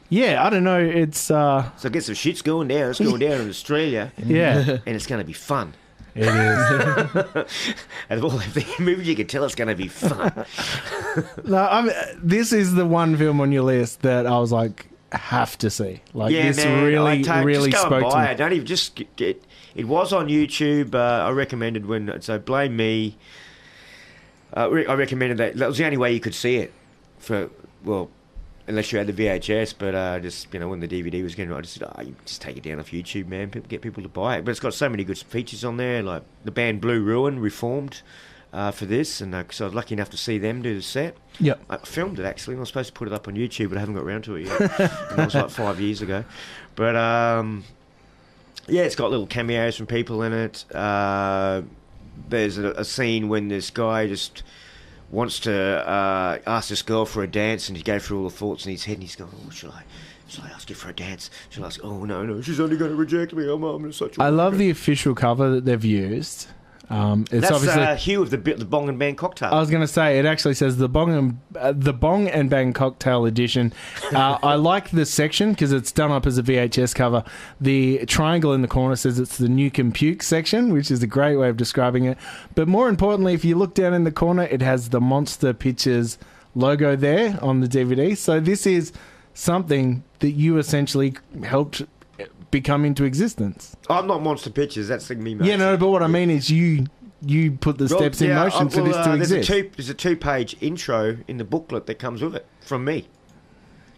Yeah, I don't know. It's so get some shit's going down. It's going down in Australia. Yeah, and it's going to be fun. It is. Out of all the movies, you can tell it's going to be fun. No, this is the one film on your list that I was like, have to see. Like, yeah, this man, really just spoke to me. it. Don't even just get. It was on YouTube. I recommended so blame me. I recommended that. That was the only way you could see it. Unless you had the VHS, but just when the DVD was getting, I just said, you just take it down off YouTube, man. Get people to buy it. But it's got so many good features on there, like the band Blue Ruin reformed for this, and so I was lucky enough to see them do the set. Yep. I filmed it actually. I was supposed to put it up on YouTube, but I haven't got around to it yet. And that was like 5 years ago. But it's got little cameos from people in it. There's a scene when this guy just wants to ask this girl for a dance, and he goes through all the thoughts in his head, and he's going, should I ask you for a dance? Should I ask? Oh, no, she's only going to reject me. I'm such a... I love the official cover that they've used. It's that's obviously Hugh of the Bong and Bang cocktail. I was going to say it actually says the Bong and Bang cocktail edition. I like this section because it's done up as a VHS cover. The triangle in the corner says it's the Nuke and Puke section, which is a great way of describing it. But more importantly, if you look down in the corner, it has the Monster Pictures logo there on the DVD. So this is something that you essentially helped become into existence. I'm not Monster Pictures. That's the me, mate. Yeah, no, but what I mean is you put the steps in motion for this to exist. There's a 2-page intro in the booklet that comes with it from me.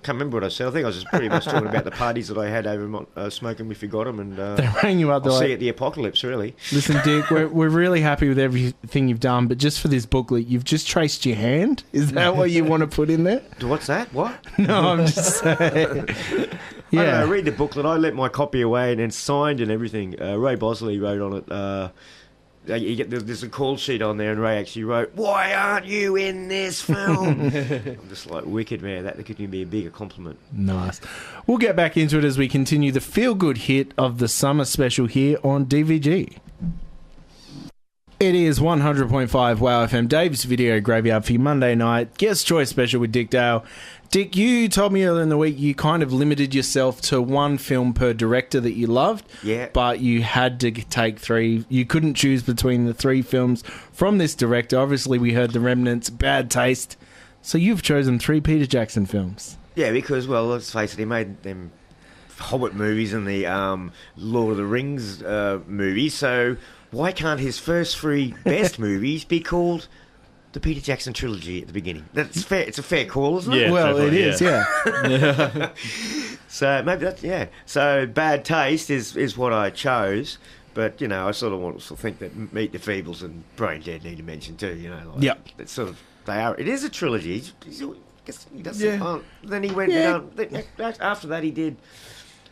Can't remember what I said. I think I was just pretty much talking about the parties that I had over smoking. We forgot them, and they rang you up. I'll see you at the apocalypse. Really. Listen, Dick, we're really happy with everything you've done, but just for this booklet, you've just traced your hand. Is that what you want to put in there? What's that? What? No, I'm just saying. Yeah, I don't know, read the booklet. I let my copy away and then signed and everything. Ray Bosley wrote on it. There's a call sheet on there, and Ray actually wrote, "Why aren't you in this film?" I'm just like, wicked, man. That could be a bigger compliment. Nice. We'll get back into it as we continue the feel-good hit of the summer special here on DVG. It is 100.5 WOWFM, Dave's Video Graveyard for your Monday night Guest Choice Special with Dick Dale. Dick, you told me earlier in the week you kind of limited yourself to one film per director that you loved. Yeah. But you had to take 3. You couldn't choose between the 3 films from this director. Obviously, we heard The Remnants, Bad Taste. So you've chosen 3 Peter Jackson films. Yeah, because, well, let's face it, he made them Hobbit movies and the Lord of the Rings movies, so why can't his first 3 best movies be called the Peter Jackson trilogy at the beginning? That's fair. It's a fair call, isn't it? Yeah, well, it is, yeah. So maybe that's, yeah. So Bad Taste is what I chose, but, you know, I sort of want to think that Meet the Feebles and Brain Dead need to mention too, you know. Like, yeah. It's sort of, it is a trilogy. He does Yeah. Then he went, after that he did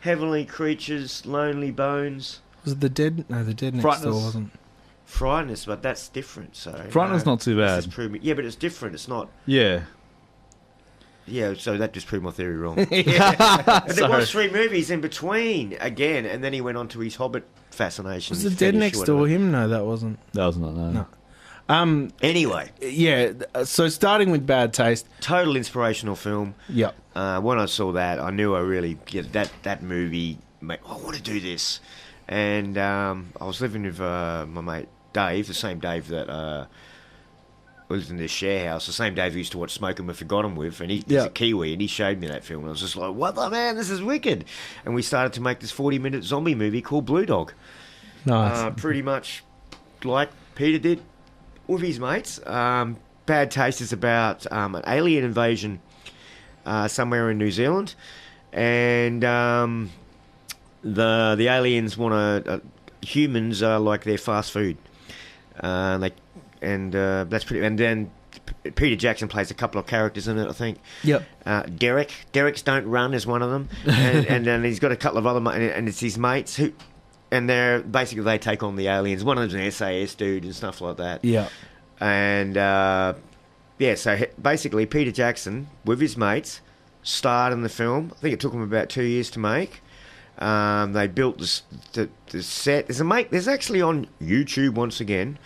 Heavenly Creatures, Lonely Bones. Was it The Dead? No, The Dead Next Door wasn't. Frighteners, but that's different. So Frighteners not too bad. Yeah, but it's different. It's not. Yeah. Yeah, so that just proved my theory wrong. And there was 3 movies in between again, and then he went on to his Hobbit fascination. Was The Dead Next Door him? No, that wasn't. That was not. No. Anyway, yeah. So starting with Bad Taste, total inspirational film. Yep. When I saw that, I knew I really that movie. I want to do this, and I was living with my mate Dave, the same Dave that lived in this share house, the same Dave who used to watch Smoking with Forgotten with, and he's a Kiwi, and he showed me that film, and I was just like, what the man, this is wicked. And we started to make this 40-minute zombie movie called Blue Dog. Nice. Pretty much like Peter did with his mates. Bad Taste is about an alien invasion somewhere in New Zealand, and the aliens want humans are like their fast food. That's pretty. And then Peter Jackson plays a couple of characters in it, I think. Yep. Derek's Don't Run is one of them, and then he's got a couple of other, and it's his mates who, and they take on the aliens. One of them's an SAS dude and stuff like that. Yeah. And so basically Peter Jackson with his mates starred in the film. I think it took them about 2 years to make. They built the set. There's actually on YouTube once again.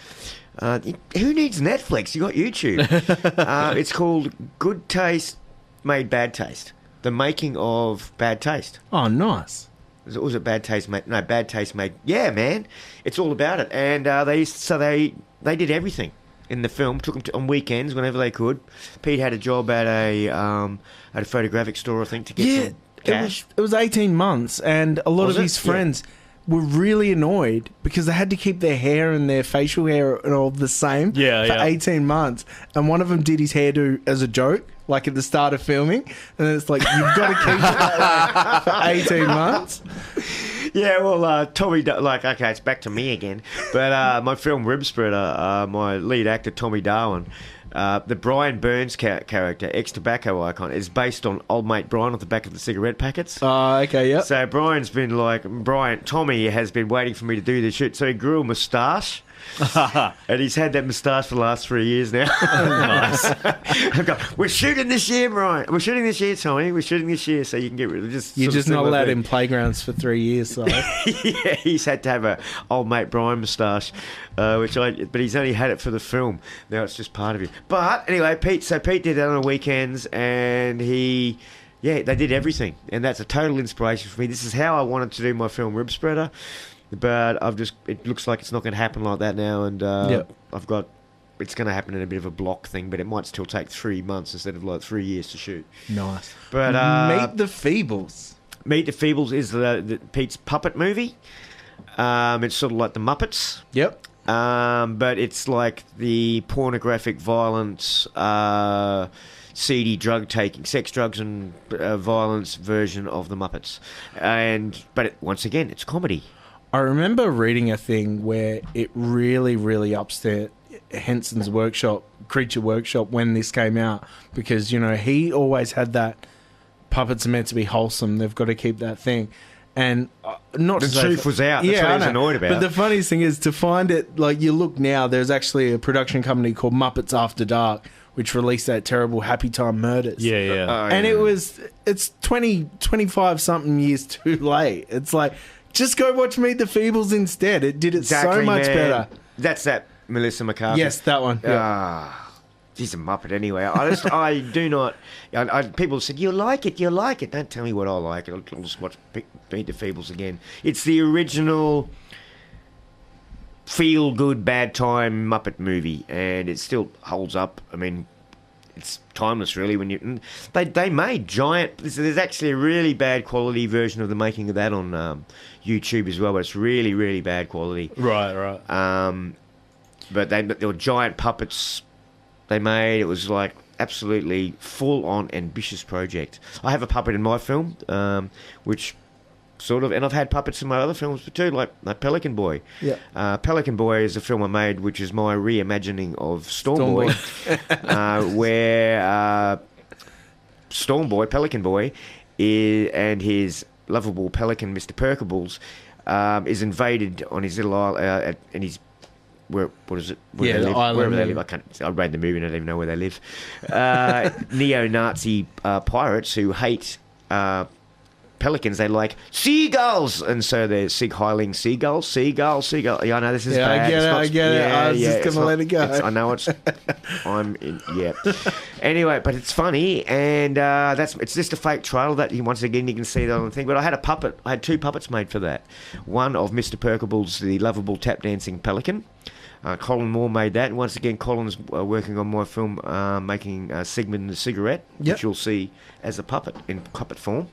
Who needs Netflix? You got YouTube. It's called Good Taste Made Bad Taste. The making of Bad Taste. Oh, nice. Was it Bad Taste Made? No, Bad Taste Made. Yeah, man, it's all about it. And they did everything in the film. Took them on weekends whenever they could. Pete had a job at a photographic store, I think, to get some cash. It was 18 months, and a lot of his friends were really annoyed because they had to keep their hair and their facial hair and all the same for 18 months. And one of them did his hairdo as a joke, like at the start of filming. And it's like, you've got to keep it that way for 18 months. Yeah, well, Tommy, okay, it's back to me again. But my film Ribspreader, my lead actor, Tommy Darwin, the Brian Burns character, ex-tobacco icon, is based on old mate Brian on the back of the cigarette packets. Oh, okay, yeah. So Tommy has been waiting for me to do this shoot, so he grew a moustache. And he's had that moustache for the last 3 years now. Nice. We're shooting this year, Brian. We're shooting this year, Tommy. We're shooting this year, so you can get rid of this. You're just not allowed in playgrounds for 3 years, so. Yeah, he's had to have a old mate Brian moustache, but he's only had it for the film. Now it's just part of him. But anyway, Pete did that on the weekends, and they did everything, and that's a total inspiration for me. This is how I wanted to do my film Ribspreader. But it looks like it's not going to happen like that now, and I've got it's going to happen in a bit of a block thing, but it might still take 3 months instead of like 3 years to shoot. Nice. But Meet the Feebles. Meet the Feebles is the Pete's puppet movie. It's sort of like the Muppets. Yep. But it's like the pornographic violence, seedy drug taking, sex, drugs, and violence version of the Muppets. But once again, it's comedy. I remember reading a thing where it really, really upset Henson's Creature Workshop, when this came out, because, you know, he always had that puppets are meant to be wholesome, they've got to keep that thing. And not the truth was out. That's what I was annoyed about. But the funniest thing is to find it, like, you look now, there's actually a production company called Muppets After Dark, which released that terrible Happy Time Murders. Yeah. And it's 25 something years too late. It's like, just go watch Meet the Feebles instead. It did it so much better. That's that Melissa McCarthy. Yes, that one. Yeah. She's a Muppet anyway. I do not. People said, you like it. Don't tell me what I like. I'll just watch Meet the Feebles again. It's the original feel-good, bad time Muppet movie, and it still holds up. I mean, it's timeless, really. When they made giant. There's actually a really bad quality version of the making of that on YouTube as well, but it's really, really bad quality. Right. But there were giant puppets they made. It was like absolutely full-on ambitious project. I have a puppet in my film, which sort of, and I've had puppets in my other films too, like Pelican Boy. Yeah. Pelican Boy is a film I made, which is my reimagining of Storm Boy, where Storm Boy, Pelican Boy, and his lovable pelican, Mr. Perkables, is invaded on his little island, and he's what is it? Where they live? Island. Wherever they live. I read the movie and I don't even know where they live. Neo-Nazi pirates who hate pelicans. They like seagulls, and so they're sig-heiling seagull. Yeah, I know this is bad. I get it. I was just going to let it go. I know it's... Anyway, but it's funny, and it's just a fake trailer that once again you can see that on the thing. But I had 2 puppets made for that. One of Mr. Perkables, the lovable tap dancing pelican. Colin Moore made that, and once again Colin's working on my film, making Sigmund the Cigarette, which you'll see as a puppet in puppet form.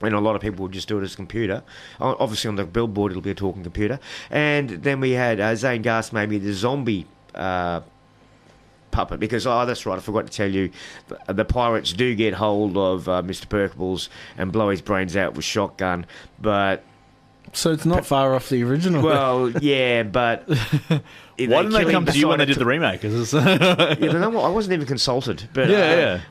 And a lot of people will just do it as a computer. Obviously on the billboard it'll be a talking computer. And then we had Zane Gass made me the zombie puppet, because that's right, I forgot to tell you, the pirates do get hold of Mr. Perkables and blow his brains out with shotgun, but so it's not far off the original. Well, yeah, but why didn't they come to you when they did the remake? You know what? I wasn't even consulted. But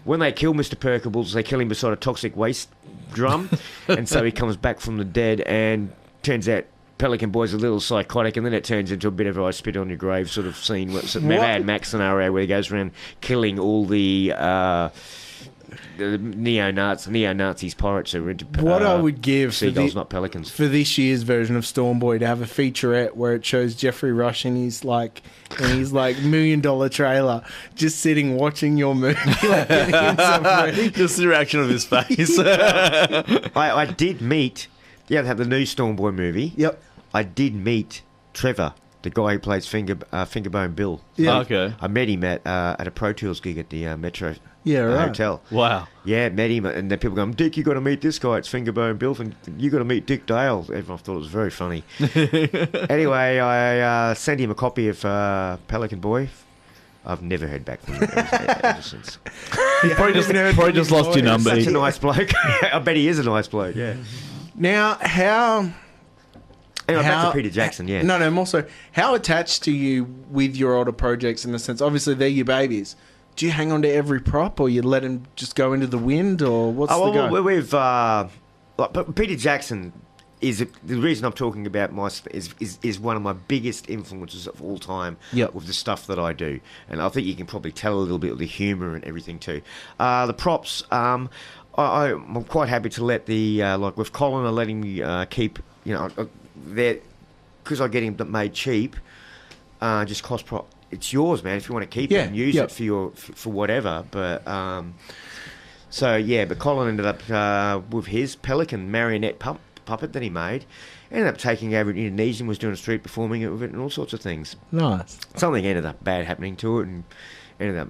when they kill Mr. Perkables, they kill him beside a toxic waste drum, and so he comes back from the dead, and turns out Pelican Boy's a little psychotic, and then it turns into a bit of a I spit on your grave sort of scene, Mad Max scenario, where he goes around killing all the neo-Nazis, pirates who are into what I would give seagulls, not pelicans, for this year's version of Storm Boy to have a featurette where it shows Jeffrey Rush in his $1 million trailer, just sitting watching your movie, like getting himself ready. Just the reaction of his face. I did meet. They have the new Storm Boy movie. Yep. I did meet Trevor, the guy who plays Fingerbone Bill. Yeah. Okay. I met him at a Pro Tools gig at the Metro Hotel. Wow. Yeah, met him, and then people go, Dick, you got to meet this guy. It's Fingerbone Bill. You got to meet Dick Dale. Everyone thought it was very funny. Anyway, I sent him a copy of Pelican Boy. I've never heard back from him ever since. He probably just lost your number. Such a nice bloke. I bet he is a nice bloke. Yeah. Now, Anyway, back to Peter Jackson, yeah. No, more so, how attached are you with your older projects in the sense, obviously they're your babies. Do you hang on to every prop, or you let them just go into the wind, or what's the go? We've Peter Jackson is the reason I'm talking about is one of my biggest influences of all time with the stuff that I do, and I think you can probably tell a little bit of the humour and everything too. The props, I'm quite happy to let with Colin, I let him keep, because I get him made cheap, just cost prop. It's yours, man. If you want to keep it and use it for whatever. But but Colin ended up with his Pelican marionette puppet that he made. Ended up taking over in Indonesia and was doing a street performing it with it and all sorts of things. Nice. Something ended up bad happening to it and ended up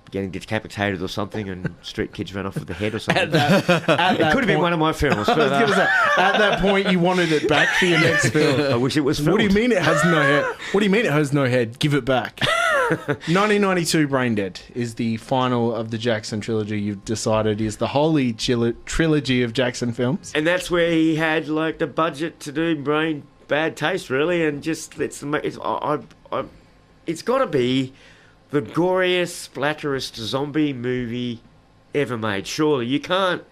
getting decapitated or something, and street kids ran off with the head or something. It could have been one of my films. But, I was gonna say, at that point, you wanted it back for your next film. I wish it was filmed. What do you mean it has no head? What do you mean it has no head? Give it back. 1992 Brain Dead is the final of the Jackson trilogy. You've decided is the holy trilogy of Jackson films. And that's where he had like the budget to do Bad Taste, really, and just it's got to be the goriest, splatterest zombie movie ever made. Surely you can't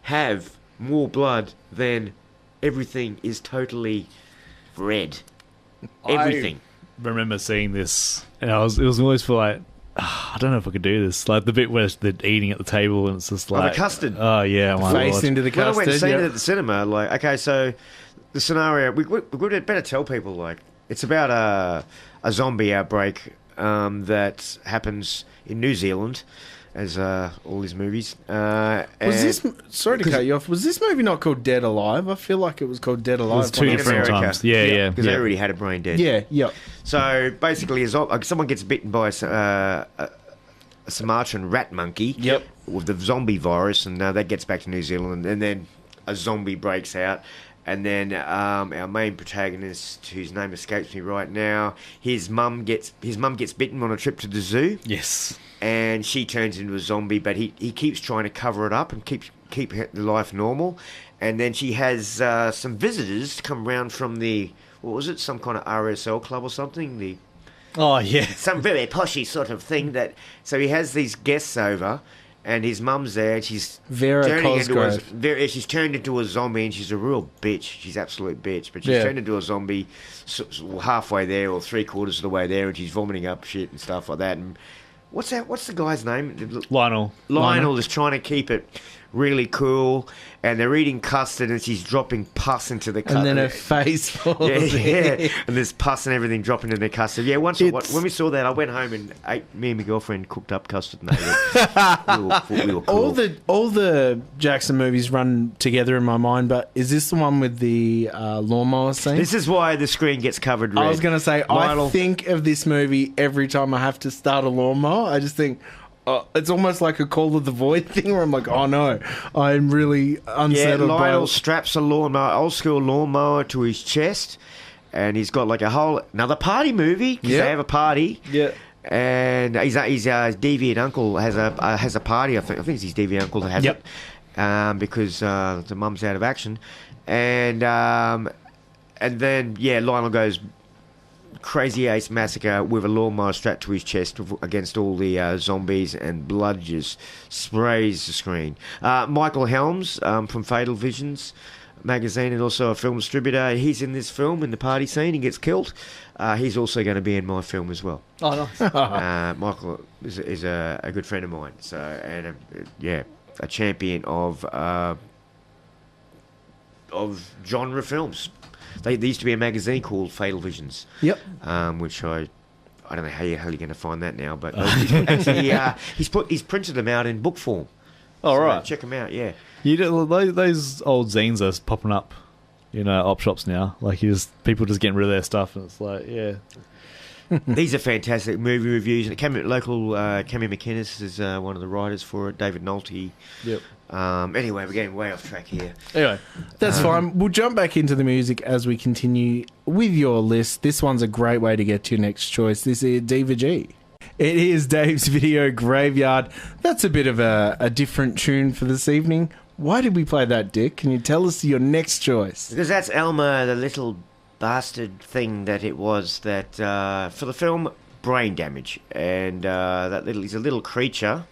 have more blood than everything is totally red. Everything. I remember seeing this, and it was always for like, I don't know if I could do this. Like the bit where they're eating at the table, and it's just like the custard. Oh yeah, my face Lord. into the custard. When I went and seen it at the cinema, like, okay, so the scenario we better tell people, like, it's about a zombie outbreak that happens in New Zealand, as all these movies. Was this? Sorry to cut you off. Was this movie not called Dead Alive? I feel like it was called Dead Alive. It was 2 different times. Yeah. Because they already had a Brain Dead. Yeah. So basically, someone gets bitten by a Sumatran rat monkey. Yep. With the zombie virus, and that gets back to New Zealand, and then a zombie breaks out. And then our main protagonist, whose name escapes me right now, his mum gets bitten on a trip to the zoo. Yes. And she turns into a zombie, but he keeps trying to cover it up and keep the life normal. And then she has some visitors come round from some kind of RSL club or something. Oh yeah, some very poshy sort of thing. So he has these guests over. And his mum's there, and she's she's turned into a zombie, and she's a real bitch. She's an absolute bitch, but she's turned into a zombie halfway there or 3/4 of the way there, and she's vomiting up shit and stuff like that. And what's the guy's name? Lionel. Lionel is trying to keep it really cool, and they're eating custard, and she's dropping pus into the custard. And then her face falls yeah. And there's pus and everything dropping into the custard. Yeah, when we saw that, I went home and me and my girlfriend cooked up custard and ate it. we were cool. All the Jackson movies run together in my mind, but is this the one with the lawnmower scene? This is why the screen gets covered red. I was going to say, I think of this movie every time I have to start a lawnmower. I just think, it's almost like a Call of the Void thing where I'm like, oh no, I'm really unsettled. Yeah, Lionel straps a old school lawnmower to his chest, and he's got like another party movie, because they have a party. Yeah. And his deviant uncle has a party. I think it's his deviant uncle that has it, because the mum's out of action, and then Lionel goes crazy ace massacre with a lawnmower strapped to his chest against all the zombies, and blood just sprays the screen. Michael Helms from Fatal Visions magazine, and also a film distributor, he's in this film in the party scene. He gets killed. He's also going to be in my film as well. Oh, nice. Michael is a good friend of mine, a champion of genre films. There used to be a magazine called Fatal Visions. Yep. Which I don't know how you're going to find that now, but actually he's printed them out in book form. All right. Check them out. Yeah. Those old zines are popping up, op shops now. Like people just getting rid of their stuff, and it's like, yeah. These are fantastic movie reviews. And Cammy McInnes is one of the writers for it. David Nolte. Yep. Anyway, we're getting way off track here. Anyway, that's fine. We'll jump back into the music as we continue with your list. This one's a great way to get to your next choice. This is Diva G. It is Dave's Video Graveyard. That's a bit of a different tune for this evening. Why did we play that, Dick? Can you tell us your next choice? Because that's Elmer, the little bastard thing that it was that for the film Brain Damage, and he's a little creature.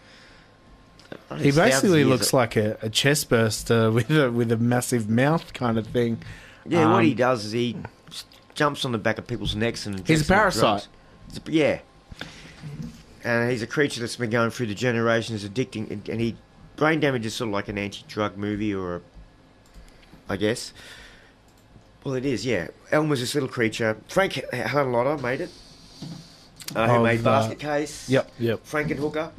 He basically looks like a chest burster with a massive mouth kind of thing. Yeah, what he does is he jumps on the back of people's necks and he's a parasite. Yeah, and he's a creature that's been going through the generations, addicting, and Brain Damage is sort of like an anti-drug movie, I guess. Well, it is, yeah. Elmer's this little creature. Frank Hanalotta made it. Who made Basket Case. Yep. Frankenhooker.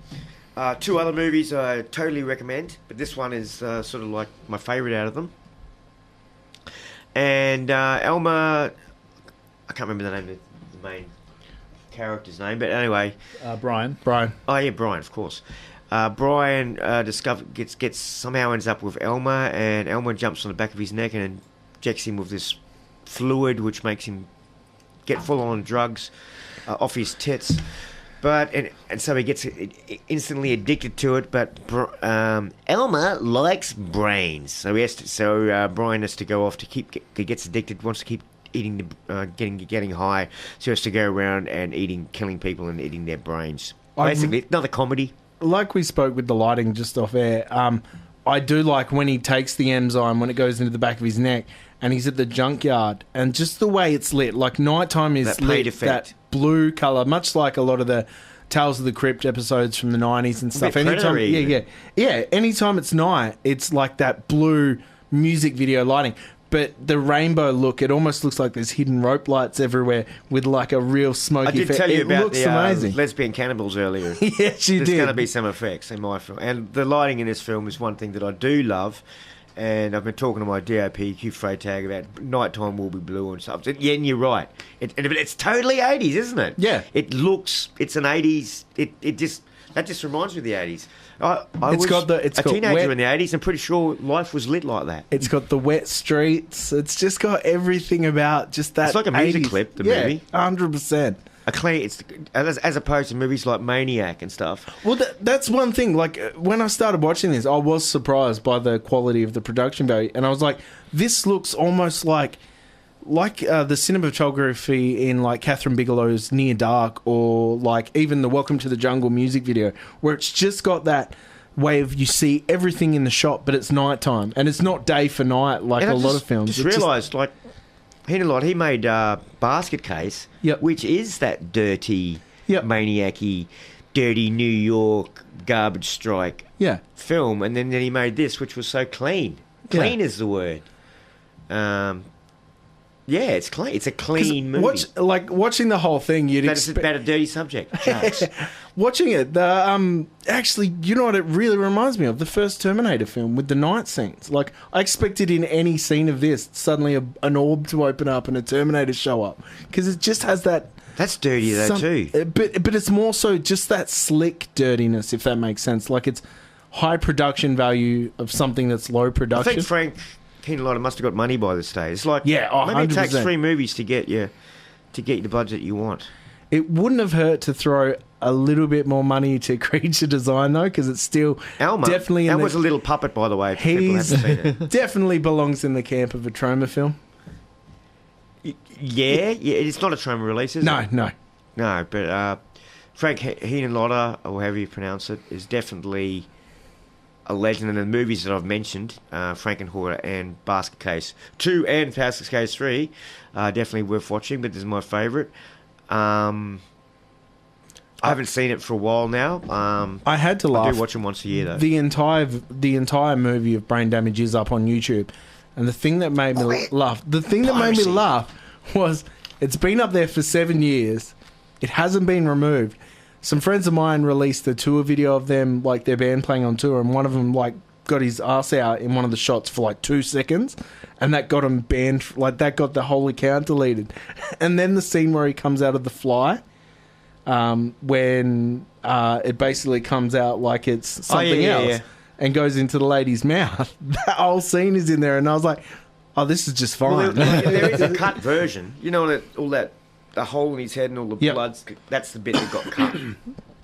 2 other movies I totally recommend, but this one is sort of like my favourite out of them. And Elmer, I can't remember the name of the main character's name, but anyway, Brian. Oh yeah, Brian, of course. Brian gets somehow ends up with Elmer, and Elmer jumps on the back of his neck and injects him with this fluid, which makes him get full on drugs off his tits. But and so he gets instantly addicted to it. But Elmer likes brains, so Brian has to go off to he gets addicted, wants to keep eating, getting high, so he has to go around and killing people and eating their brains. Basically, another comedy. Like we spoke with the lighting just off air, I do like when he takes the enzyme, when it goes into the back of his neck, and he's at the junkyard, and just the way it's lit, like nighttime is that lit, effect. That blue colour, much like a lot of the Tales of the Crypt episodes from the 90s and stuff. Anytime, anytime it's night, it's like that blue music video lighting. But the rainbow look, it almost looks like there's hidden rope lights everywhere with like a real smoky effect. I did tell you about looks amazing. lesbian cannibals earlier. Yes, you did. There's going to be some effects in my film. And the lighting in this film is one thing that I do love. And I've been talking to my DOP, Hugh Freytag, about nighttime will be blue and stuff. Yeah, and you're right. It's totally 80s, isn't it? Yeah. It's an 80s. That just reminds me of the 80s. I was a teenager in the 80s. I'm pretty sure life was lit like that. It's got the wet streets. It's just got everything about just that. It's like a music 80s. clip, the movie. 100%. It's as opposed to movies like Maniac and stuff. Well, that's one thing. Like when I started watching this, I was surprised by the quality of the production value, and I was like, "This looks almost like the cinematography in like Catherine Bigelow's Near Dark, or like even the Welcome to the Jungle music video, where it's just got that way of you see everything in the shot, but it's nighttime and it's not day for night like a lot of films." Just realised, like. He made Basket Case, which is that dirty, maniac-y, dirty New York garbage strike film, and then he made this, which was so clean. Clean is the word. It's clean. It's a clean movie. Watching the whole thing, it's about a dirty subject. Watching it, actually, you know what it really reminds me of? The first Terminator film with the night scenes. Like, I expected in any scene of this, suddenly an orb to open up and a Terminator show up. Because it just has that... That's dirty, though, too. But it's more so just that slick dirtiness, if that makes sense. Like, it's high production value of something that's low production. I think Frank Keenan must have got money by this stage. It's like, maybe 100%. It takes 3 movies to get you the budget you want. It wouldn't have hurt to throw a little bit more money to creature design, though, because it's still definitely... Elmer's a little puppet, by the way, if people haven't seen it. Definitely belongs in the camp of a trauma film. Yeah, it's not a trauma release, is it? No. No, but Frank Keenan-Lotter, or however you pronounce it, is definitely a legend. And the movies that I've mentioned, Frankenhorror and Basket Case 2 and Basket Case 3, are definitely worth watching, but this is my favourite. I haven't seen it for a while now. I had to laugh. I do watch them once a year, though. The entire movie of Brain Damage is up on YouTube, and the thing that made me laugh was it's been up there for 7 years. It hasn't been removed. Some friends of mine released a tour video of them, like their band playing on tour, and one of them like got his ass out in one of the shots for like 2 seconds, and that got him banned. Like that got the whole account deleted. And then the scene where he comes out of the fly, when it basically comes out like it's something else and goes into the lady's mouth. That whole scene is in there, and I was like, "Oh, this is just fine." Well, there is a cut version. You know, all that the hole in his head and all the bloods. That's the bit that got cut.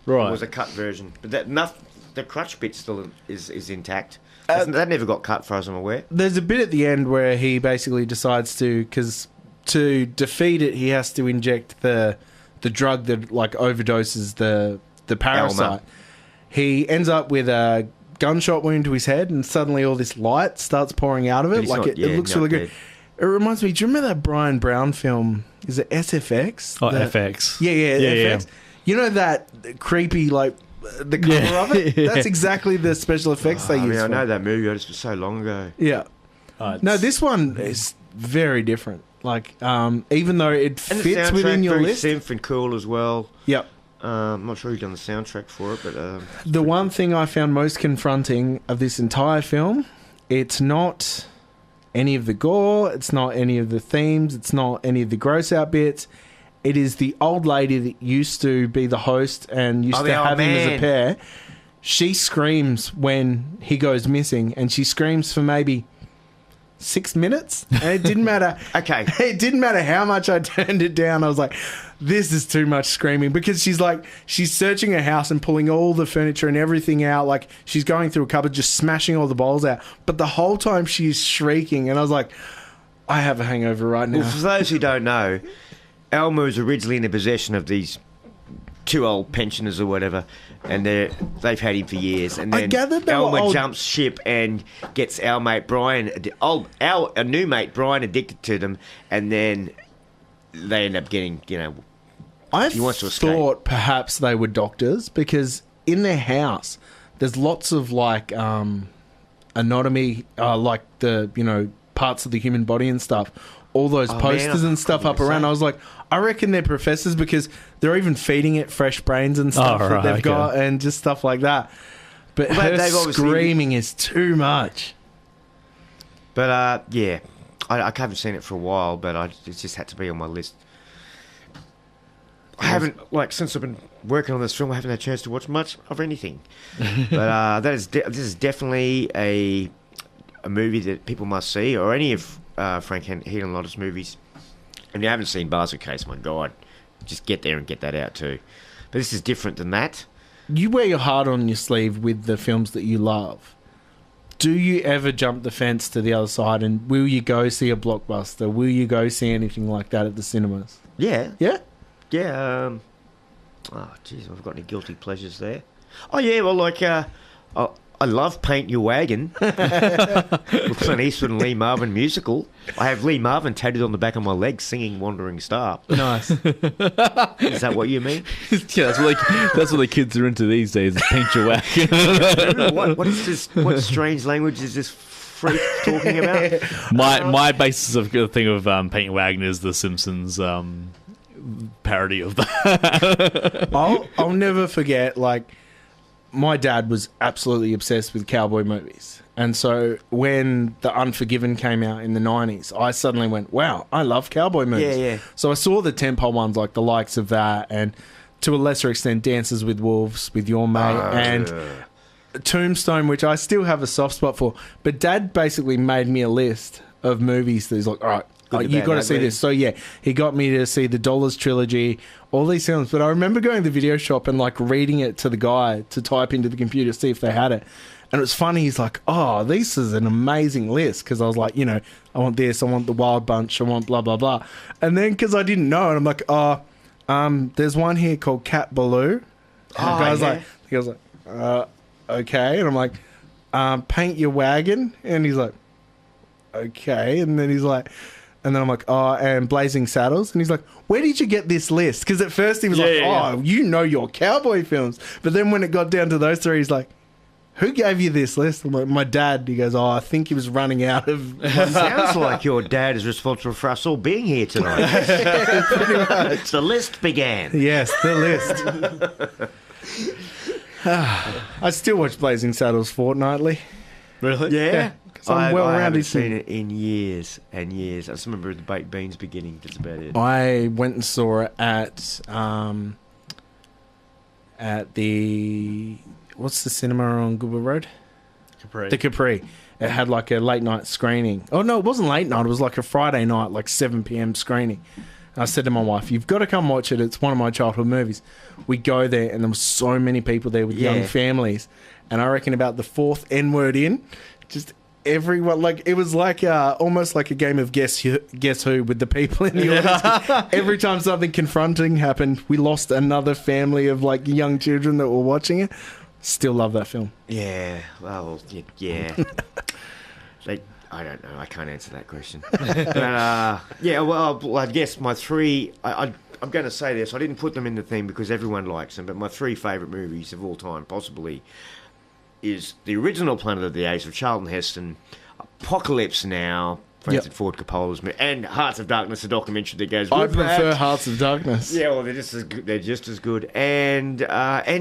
Right, it was a cut version, but the crutch bit still is intact. That never got cut, far as I'm aware. There's a bit at the end where he basically decides to defeat it, he has to inject the drug that like overdoses the parasite. Elmer. He ends up with a gunshot wound to his head, and suddenly all this light starts pouring out of it. Like it looks really good. It reminds me. Do you remember that Brian Brown film? Is it SFX? Oh, FX. Yeah, FX. You know that creepy like. The cover of it? That's exactly the special effects they use. I know that movie. It was so long ago. Yeah. No, this one is very different. Like, even though it fits within your list, synth and cool as well. Yep. I'm not sure who's done the soundtrack for it, but the one thing I found most confronting of this entire film, it's not any of the gore. It's not any of the themes. It's not any of the gross out bits. It is the old lady that used to be the host and used to have him as a pair. She screams when he goes missing, and she screams for maybe 6 minutes. And it didn't matter. Okay. It didn't matter how much I turned it down. I was like, this is too much screaming, because she's searching her house and pulling all the furniture and everything out. Like, she's going through a cupboard, just smashing all the bowls out. But the whole time she's shrieking, and I was like, I have a hangover right now. Well, for those who don't know, Elmer was originally in the possession of these two old pensioners or whatever, and they've had him for years. And then Elmer jumps ship and gets our mate Brian, a new mate Brian, addicted to them, and then they end up getting, I he wants to escape. thought perhaps they were doctors, because in their house there's lots of anatomy, like the parts of the human body and stuff. All those posters and stuff up around. I was like, I reckon they're professors, because they're even feeding it fresh brains and stuff that they've got, and just stuff like that. But her screaming is too much. But yeah, I haven't seen it for a while, but it just had to be on my list. I haven't, since I've been working on this film, I haven't had a chance to watch much of anything. But this is definitely a movie that people must see, or any of Frank Heaton-Lotter's movies. And you haven't seen Basket Case, my God, just get there and get that out too. But this is different than that. You wear your heart on your sleeve with the films that you love. Do you ever jump the fence to the other side, and will you go see a blockbuster? Will you go see anything like that at the cinemas? Yeah. Yeah? Yeah. Oh, jeez, I've got any guilty pleasures there. Oh, yeah, well, I love Paint Your Wagon. With Clint Eastwood and Lee Marvin musical. I have Lee Marvin tattooed on the back of my leg singing Wandering Star. Nice. Is that what you mean? Yeah, that's what the kids are into these days, is Paint Your Wagon. What is this? What strange language is this freak talking about? My basis of the thing of Paint Your Wagon is the Simpsons parody of that. I'll never forget, my dad was absolutely obsessed with cowboy movies. And so when The Unforgiven came out in the 90s, I suddenly went, wow, I love cowboy movies. Yeah. So I saw the tentpole ones, like the likes of that, and to a lesser extent, Dances with Wolves with your mate, and Tombstone, which I still have a soft spot for. But Dad basically made me a list of movies that he's like, all right, you got to see this. So yeah, he got me to see the Dollars trilogy, all these films. But I remember going to the video shop and reading it to the guy to type into the computer to see if they had it. And it was funny. He's like, oh, this is an amazing list. Because I was like, I want this, I want the Wild Bunch, I want blah, blah, blah. And then because I didn't know, and I'm like, there's one here called Cat Ballou. And the guy's like, okay. And I'm like, Paint Your Wagon. And he's like, okay. And then he's like... And then I'm like, and Blazing Saddles. And he's like, where did you get this list? Because at first he was you know your cowboy films. But then when it got down to those three, he's like, who gave you this list? I'm like, my dad. He goes, I think he was running out of... Sounds like your dad is responsible for us all being here tonight. Pretty much. The list began. Yes, the list. I still watch Blazing Saddles fortnightly. Really? Yeah. I'm well-rounded. I haven't seen it in years and years. I just remember the baked beans beginning. That's about it. I went and saw it at the... What's the cinema on Goodwood Road? Capri. The Capri. It had a late night screening. Oh, no, it wasn't late night. It was a Friday night, 7 p.m. screening. And I said to my wife, you've got to come watch it. It's one of my childhood movies. We go there, and there were so many people there with young families. And I reckon about the fourth N-word in, just... everyone, it was almost like a game of guess who with the people in the audience. Every time something confronting happened, we lost another family of young children that were watching it. Still love that film. Yeah, well, yeah. I don't know. I can't answer that question. But, well, I guess my three... I'm going to say this. I didn't put them in the thing because everyone likes them, but my three favourite movies of all time, possibly... is the original Planet of the Apes of Charlton Heston, Apocalypse Now, Francis Ford Coppola's movie. And Hearts of Darkness, a documentary that goes I with that. prefer Hearts of Darkness. Yeah, well, they're just as good. They're just as good. And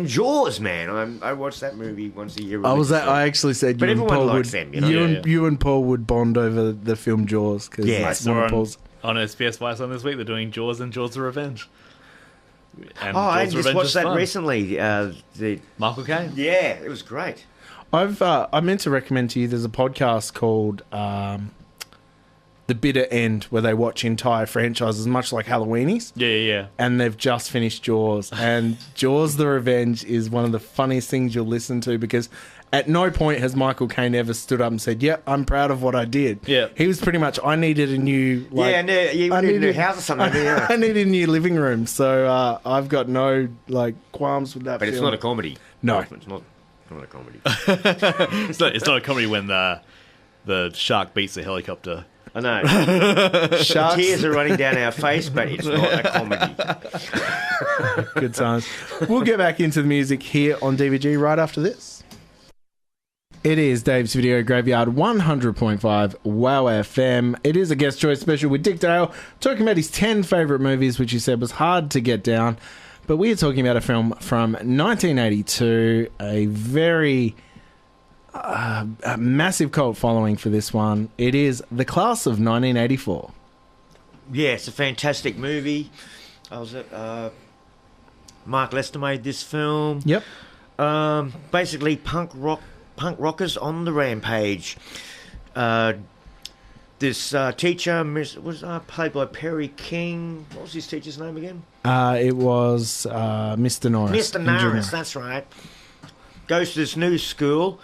Jaws, man. I watch that movie once a year. I actually said but you and everyone Paul likes would, them, you and Paul would bond over the film Jaws. Cause I saw on SBS Vice on this week, they're doing Jaws and Jaws the Revenge. And I Jaws just Revenge watched that fun. recently. The Michael Caine? Yeah, it was great. I meant to recommend to you, there's a podcast called The Bitter End, where they watch entire franchises, much like Halloweenies. Yeah. And they've just finished Jaws. And Jaws the Revenge is one of the funniest things you'll listen to, because at no point has Michael Caine ever stood up and said, yeah, I'm proud of what I did. Yeah. He was pretty much, I needed a new... You needed a new house or something. I needed a new living room. So I've got no qualms with that But film. it's not a comedy. No. It's not a comedy. It's not a comedy when the shark beats the helicopter. I know. Sharks. Tears are running down our face, but it's not a comedy. Good times. We'll get back into the music here on DVG right after this. It is Dave's Video Graveyard 100.5 WOWFM. It is a guest choice special with Dick Dale, talking about his 10 favourite movies, which he said was hard to get down. But we are talking about a film from 1982, a very a massive cult following for this one. It is The Class of 1984. Yeah, it's a fantastic movie. Mark Lester made this film. Yep. Basically, punk rockers on the rampage. This teacher was played by Perry King. What was his teacher's name again? It was Mr. Norris. Mr. Norris, that's right. Goes to this new school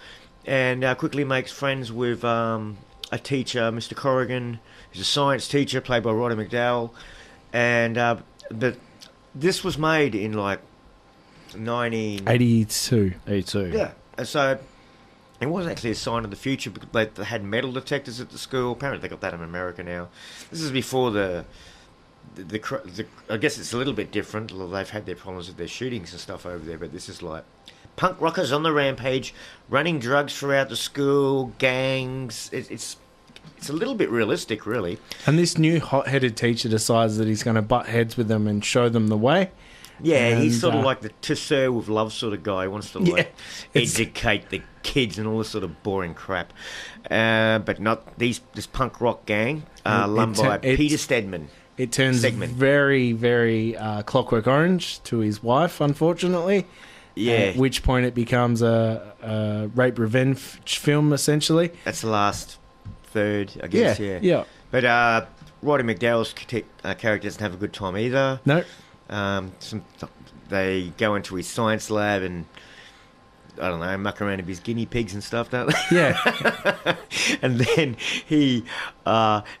and quickly makes friends with a teacher, Mr. Corrigan. He's a science teacher, played by Roddy McDowell. And this was made in like 1982. 82. Yeah, and so it was actually a sign of the future because they had metal detectors at the school. Apparently, they got that in America now. This is before the I guess it's a little bit different. They've had their problems with their shootings and stuff over there, but this is like punk rockers on the rampage, running drugs throughout the school, gangs. It's a little bit realistic, really. And this new hot-headed teacher decides that he's going to butt heads with them and show them the way. Yeah, and he's sort of like the to serve with love sort of guy. He wants to educate the kids and all this sort of boring crap. But not this punk rock gang, run by Peter Stedman. It turns very, very Clockwork Orange to his wife, unfortunately. Yeah. At which point it becomes a rape revenge film, essentially. That's the last third, I guess. Yeah. But Roddy McDowell's character doesn't have a good time either. No. They go into his science lab and I don't know, muck around with his guinea pigs and stuff, don't they? Yeah. And then he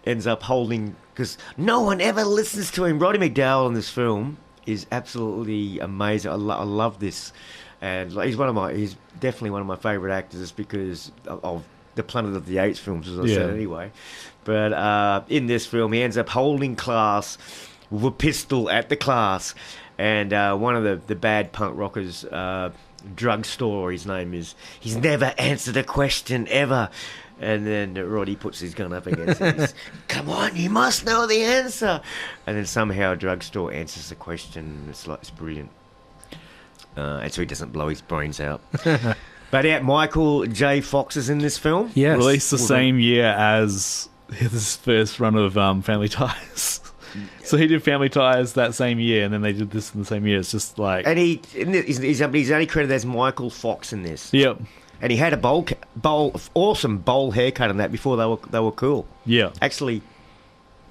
ends up holding, because no one ever listens to him. Roddy McDowell in this film is absolutely amazing. I love this, and he's definitely one of my favourite actors because of the Planet of the Apes films, as I said anyway. But in this film, he ends up holding class with a pistol at the class, and one of the bad punk rockers, drugstore, his name is, he's never answered a question ever. And then Roddy puts his gun up against it. He's, come on, you must know the answer. And then somehow drugstore answers the question. It's brilliant. And so he doesn't blow his brains out. But Michael J. Fox is in this film. Yes. Released the same year as his first run of Family Ties. So he did Family Ties that same year, and then they did this in the same year. It's just like... And he's only credited as Michael Fox in this. Yep. And he had a awesome bowl haircut on that before they were cool. Yeah. Actually,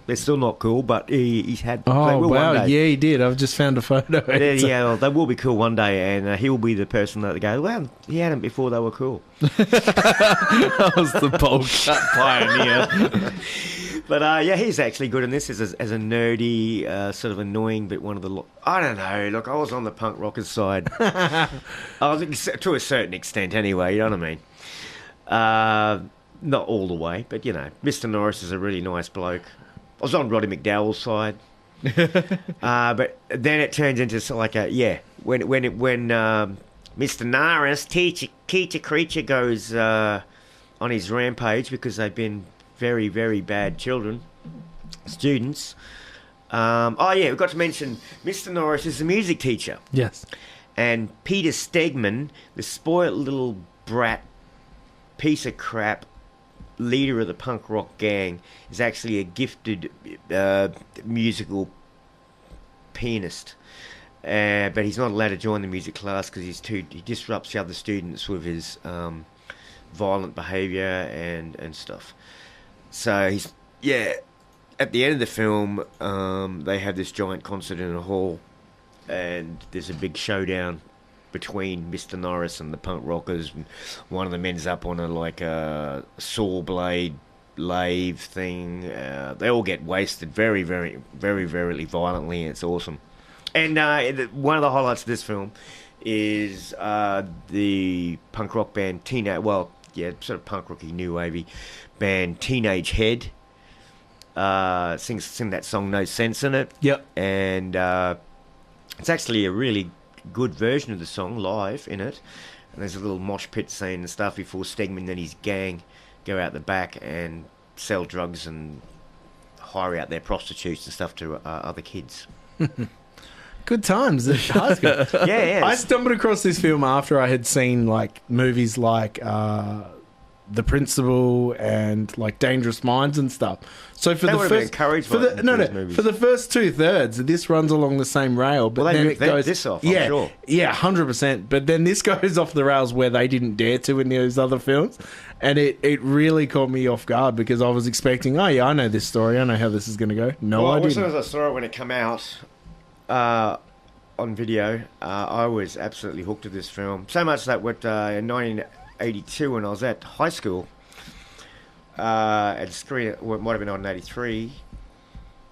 they're still not cool, but he's had... Oh, wow. Yeah, he did. I've just found a photo. Well, they will be cool one day, and he will be the person that they go, well, he had them before they were cool. That was the bowl cut pioneer. But, he's actually good in this as a nerdy, sort of annoying, but one of the... I don't know. Look, I was on the punk rockers side. I was, to a certain extent, anyway. You know what I mean? Not all the way, but, Mr. Norris is a really nice bloke. I was on Roddy McDowell's side. But then it turns into like when Mr. Norris, teacher creature, goes on his rampage because they've been very, very bad students. We got to mention Mr. Norris is a music teacher. Yes. And Peter Stegman, the spoiled little brat, piece of crap, leader of the punk rock gang, is actually a gifted musical pianist. But he's not allowed to join the music class because he disrupts the other students with his violent behaviour and stuff. So at the end of the film, they have this giant concert in a hall, and there's a big showdown between Mr. Norris and the punk rockers. And one of them ends up on a saw blade lathe thing. They all get wasted very, very, very, very violently, and it's awesome. And one of the highlights of this film is the punk rock band sort of punk rocky new wavy band Teenage Head. Sing that song No Sense in It. Yep. And it's actually a really good version of the song live in it. And there's a little mosh pit scene and stuff before Stegman and his gang go out the back and sell drugs and hire out their prostitutes and stuff to other kids. Good times at high school. Yeah. I stumbled across this film after I had seen movies like The Principal and Dangerous Minds and stuff. So for the first for the first 2/3, this runs along the same rail, but then it goes this off. Yeah, I'm sure. Yeah, 100%. But then this goes off the rails where they didn't dare to in those other films, and it really caught me off guard because I was expecting, I know this story, I know how this is going to go. I didn't. As soon as I saw it when it came out on video, I was absolutely hooked to this film. So much that in 1982, when I was at high school, at screen, it might have been on 82,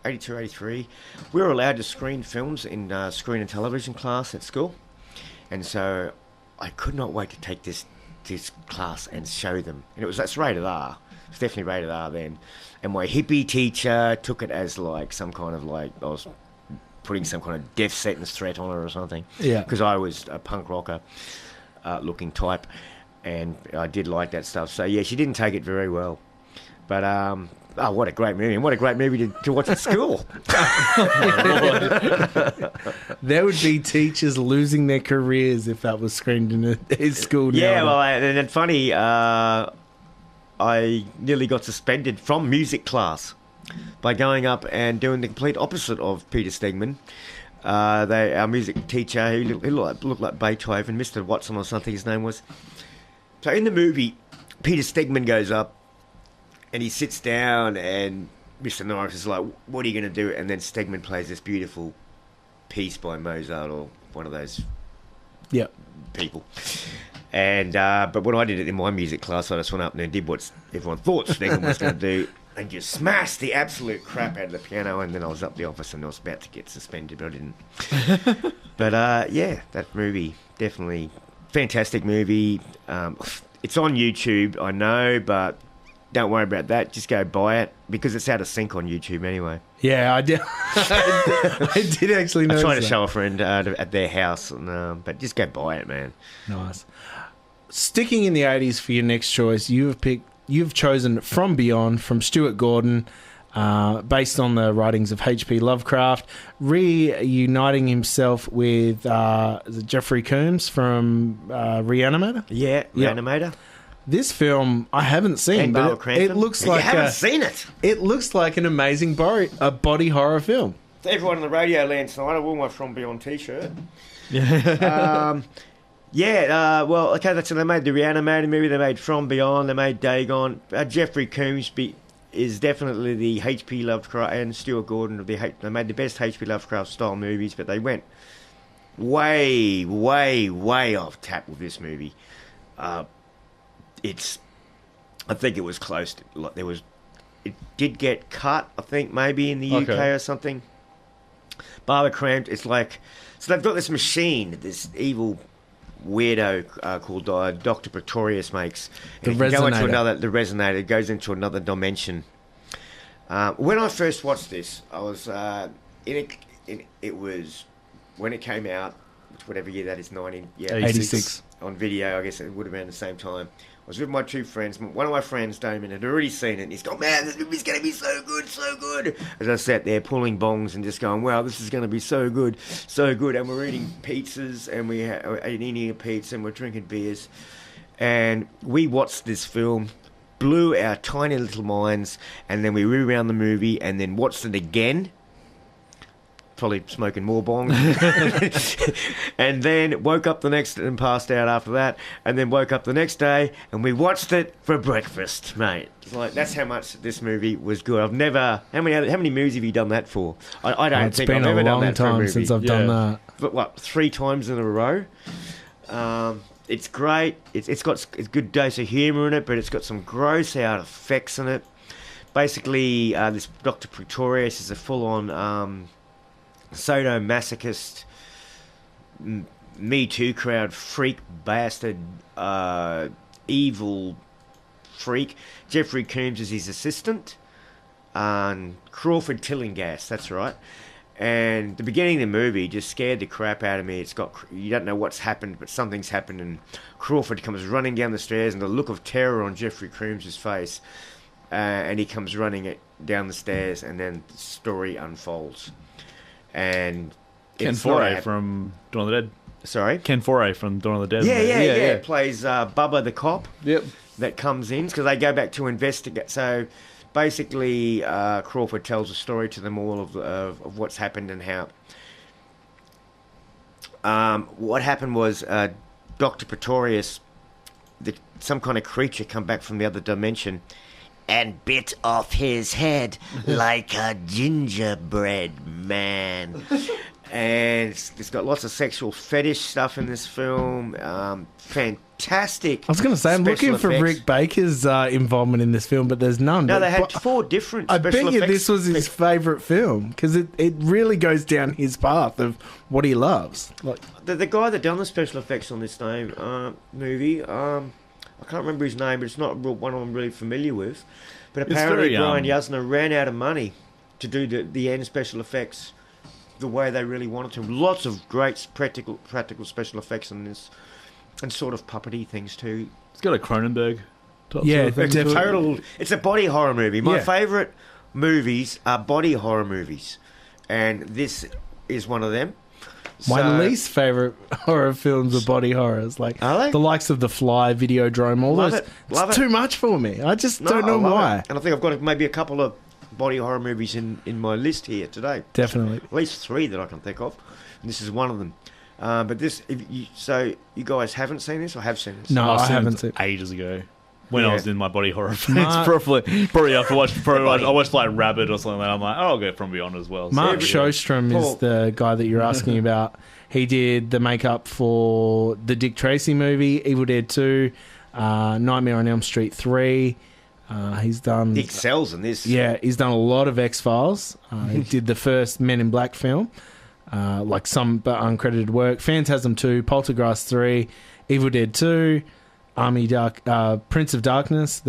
83, we were allowed to screen films in screen and television class at school. And so I could not wait to take this class and show them. And that's rated R. It's definitely rated R then. And my hippie teacher took it as some kind of I was putting some kind of death sentence threat on her or something. Yeah. Because I was a punk rocker looking type. And I did like that stuff. So, yeah, she didn't take it very well. But, what a great movie. And what a great movie to watch at school. There would be teachers losing their careers if that was screened in a school now. Yeah, well, and it's funny, I nearly got suspended from music class by going up and doing the complete opposite of Peter Stegman. Our music teacher, he looked like Beethoven, Mr. Watson or something his name was. So in the movie, Peter Stegman goes up and he sits down and Mr. Norris is like, what are you going to do? And then Stegman plays this beautiful piece by Mozart or one of those people. And but when I did it in my music class, I just went up and did what everyone thought Stegman was going to do and just smashed the absolute crap out of the piano. And then I was up the office and I was about to get suspended, but I didn't. But that movie, definitely fantastic movie. It's on YouTube, I know, but don't worry about that. Just go buy it because it's out of sync on YouTube anyway. Yeah, I did. I did actually know. I tried to show a friend at their house, but just go buy it, man. Nice. Sticking in the 80s for your next choice, you've chosen From Beyond from Stuart Gordon, based on the writings of H.P. Lovecraft, reuniting himself with Jeffrey Combs from Reanimator. Yeah, Reanimator. This film I haven't seen, but it looks like you haven't seen it. It looks like an amazing body horror film. To everyone in the radio land tonight, I wore my From Beyond t-shirt. Well, okay, that's they made the Reanimator movie, they made From Beyond, they made Dagon. Jeffrey Combs is definitely the H.P. Lovecraft and Stuart Gordon they made the best H.P. Lovecraft style movies, but they went way, way, way off tap with this movie. I think it was close to, it did get cut, I think, maybe in the UK or something. Barbara Cramped, it's so they've got this machine, this evil weirdo called Dr. Pretorius makes. The Resonator. The Resonator. It goes into another dimension. When I first watched this, I was, it was, when it came out, whatever year that is, 86. On video, I guess it would have been the same time. I was with my two friends. One of my friends, Damon, had already seen it, and he's gone, man, this movie's going to be so good, so good. As I sat there pulling bongs and just going, wow, this is going to be so good, so good. And we're eating pizzas, and we're eating a pizza, and we're drinking beers. And we watched this film, blew our tiny little minds, and then we rewound the movie, and then watched it again. Probably smoking more bong. And then woke up the next and passed out after that, and then woke up the next day and we watched it for breakfast, mate. It's like, that's how much this movie was good. I've never. How many movies have you done that for? I don't think I've ever done that for a movie. It's been a long time since I've done that. But what, 3 times in a row? It's great. It's got a good dose of humour in it, but it's got some gross out effects in it. Basically, this Dr. Pretorius is a full-on sadomasochist, Me Too crowd freak bastard, evil freak. Jeffrey Combs is his assistant, and Crawford Tillinghast, that's right. And the beginning of the movie just scared the crap out of me. You don't know what's happened, but something's happened, and Crawford comes running down the stairs, and the look of terror on Jeffrey Combs' face, and he comes running down the stairs, and then the story unfolds. And Ken Foray from Dawn of the Dead. Sorry? Ken Foray from Dawn of the Dead. Yeah. Plays Bubba the cop. Yep. That comes in, because they go back to investigate. So basically, Crawford tells a story to them all of what's happened and how. What happened was Dr. Pretorius, some kind of creature come back from the other dimension and bit off his head like a gingerbread man. And it's got lots of sexual fetish stuff in this film. Fantastic. I was going to say, I'm looking for Rick Baker's involvement in this film, but there's none. No, they had 4 different special effects. I bet you this was his favourite film, because it really goes down his path of what he loves. Like the guy that done the special effects on this movie, I can't remember his name, but it's not one I'm really familiar with. But apparently Brian Yuzna ran out of money to do the end special effects the way they really wanted to. Lots of great practical special effects in this, and sort of puppety things too. It's got a Cronenberg type it's a body horror movie. My favourite movies are body horror movies, and this is one of them. My least favourite horror films are body horrors, like the likes of The Fly, Videodrome, all those. It's too much for me. I just don't know why. And I think I've got maybe a couple of body horror movies in my list here today. Definitely. At least 3 that I can think of. And this is one of them. But this, so you guys haven't seen this or have seen this? No, I haven't seen it. Ages ago. When I was in my body horror phase, probably after I watched like Rabbit or something like that. I'm like, I'll go From Beyond as well. Mark Sjostrom is the guy that you're asking about. He did the makeup for the Dick Tracy movie, Evil Dead 2, Nightmare on Elm Street 3. He's done... He excels in this. Yeah, he's done a lot of X-Files. He did the first Men in Black film, like some uncredited work. Phantasm 2, Poltergeist 3, Evil Dead 2... Prince of Darkness.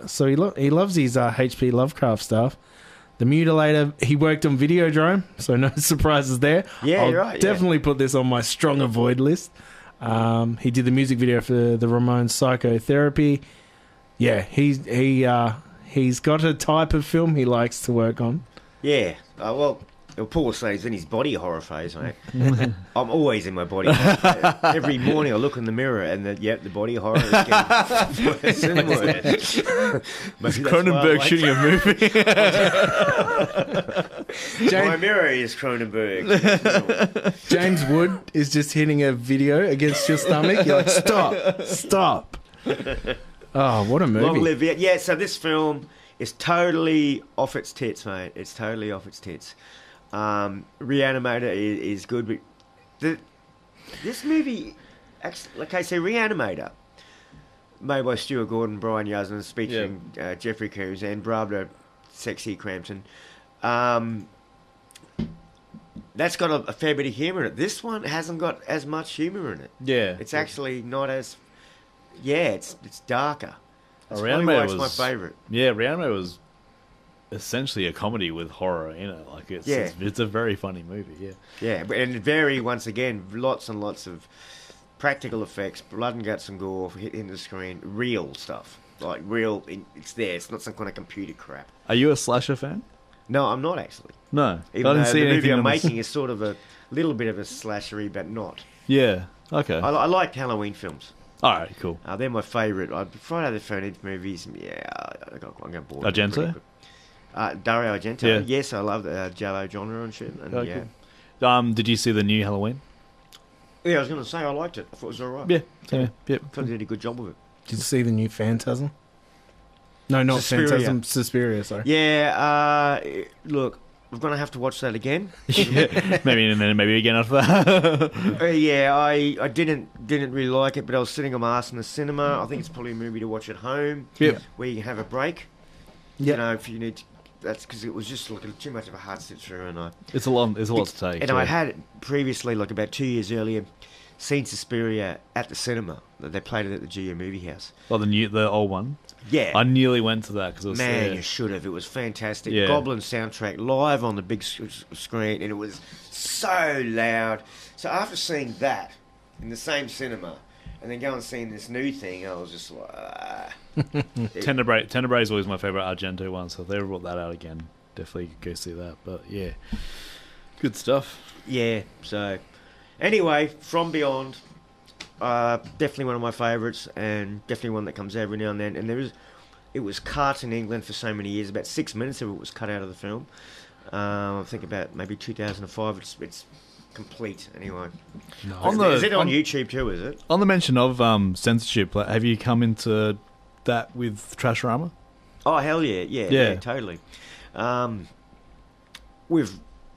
So he loves his H.P. Lovecraft stuff. The Mutilator. He worked on Videodrome, so no surprises there. Yeah, I'll right. Definitely put this on my strong avoid list. He did the music video for the Ramones' Psychotherapy. Yeah, he's got a type of film he likes to work on. Yeah. Well, Paul was saying he's in his body horror phase, mate. I'm always in my body horror phase. Every morning I look in the mirror and the body horror is getting worse and worse. Cronenberg shooting a movie. My mirror is Cronenberg. James Wood is just hitting a video against your stomach. You're like, stop. Oh, what a movie. Long live it. Yeah, so this film is totally off its tits, mate. It's totally off its tits. Reanimator is good, but this movie, actually, like I say, Reanimator, made by Stuart Gordon, Brian Yuzna, featuring Jeffrey Combs and Barbara Sexy Crampton. That's got a fair bit of humour in it. This one hasn't got as much humour in it. Yeah, it's actually not as. Yeah, it's darker. That's Reanimator why it's my favourite. Yeah, Reanimator was essentially a comedy with horror in it. Like it's a very funny movie. Yeah. Yeah, and once again, lots and lots of practical effects, blood and guts and gore hitting the screen, real stuff. Like real, it's there. It's not some kind of computer crap. Are you a slasher fan? No, I'm not actually. No, even though the movie I'm making is sort of a little bit of a slashery, but not. Yeah. Okay. I like Halloween films. All right. Cool. They're my favourite. Friday the 13th movies. Yeah, I got bored. Argento. Dario Argento. Yeah. Yes, I love the Giallo genre and shit. And cool. Did you see the new Halloween? Yeah, I was going to say I liked it. I thought it was all right. Yeah. Yeah. Yeah. I thought they did a good job of it. Did you see the new Phantasm? No, not Phantasm. Suspiria, sorry. Yeah, look, we're going to have to watch that again. Maybe in a minute, maybe again after that. Yeah, I didn't really like it, but I was sitting on my ass in the cinema. I think it's probably a movie to watch at home, where you can have a break. You know, if you need to. That's because it was just too much of a hard sit through, and it's a lot to take. And I had previously, about 2 years earlier, seen Suspiria at the cinema. They played it at the GU Movie House. Oh, the old one. Yeah, I nearly went to that because it was. Man, you should have. It was fantastic. Yeah. Goblin soundtrack live on the big screen, and it was so loud. So after seeing that in the same cinema, and then going and seeing this new thing, I was just like, Tenebrae is always my favourite Argento one, so if they ever brought that out again, definitely go see that. But yeah, good stuff. Yeah. So anyway, From Beyond. Definitely one of my favourites, and definitely one that comes every now and then. And it was cut in England for so many years. About 6 minutes of it was cut out of the film. I think about maybe 2005. It's complete anyway. No. Is it on YouTube too? Is it? On the mention of censorship, have you come into that with Trasharama? Oh hell yeah, totally.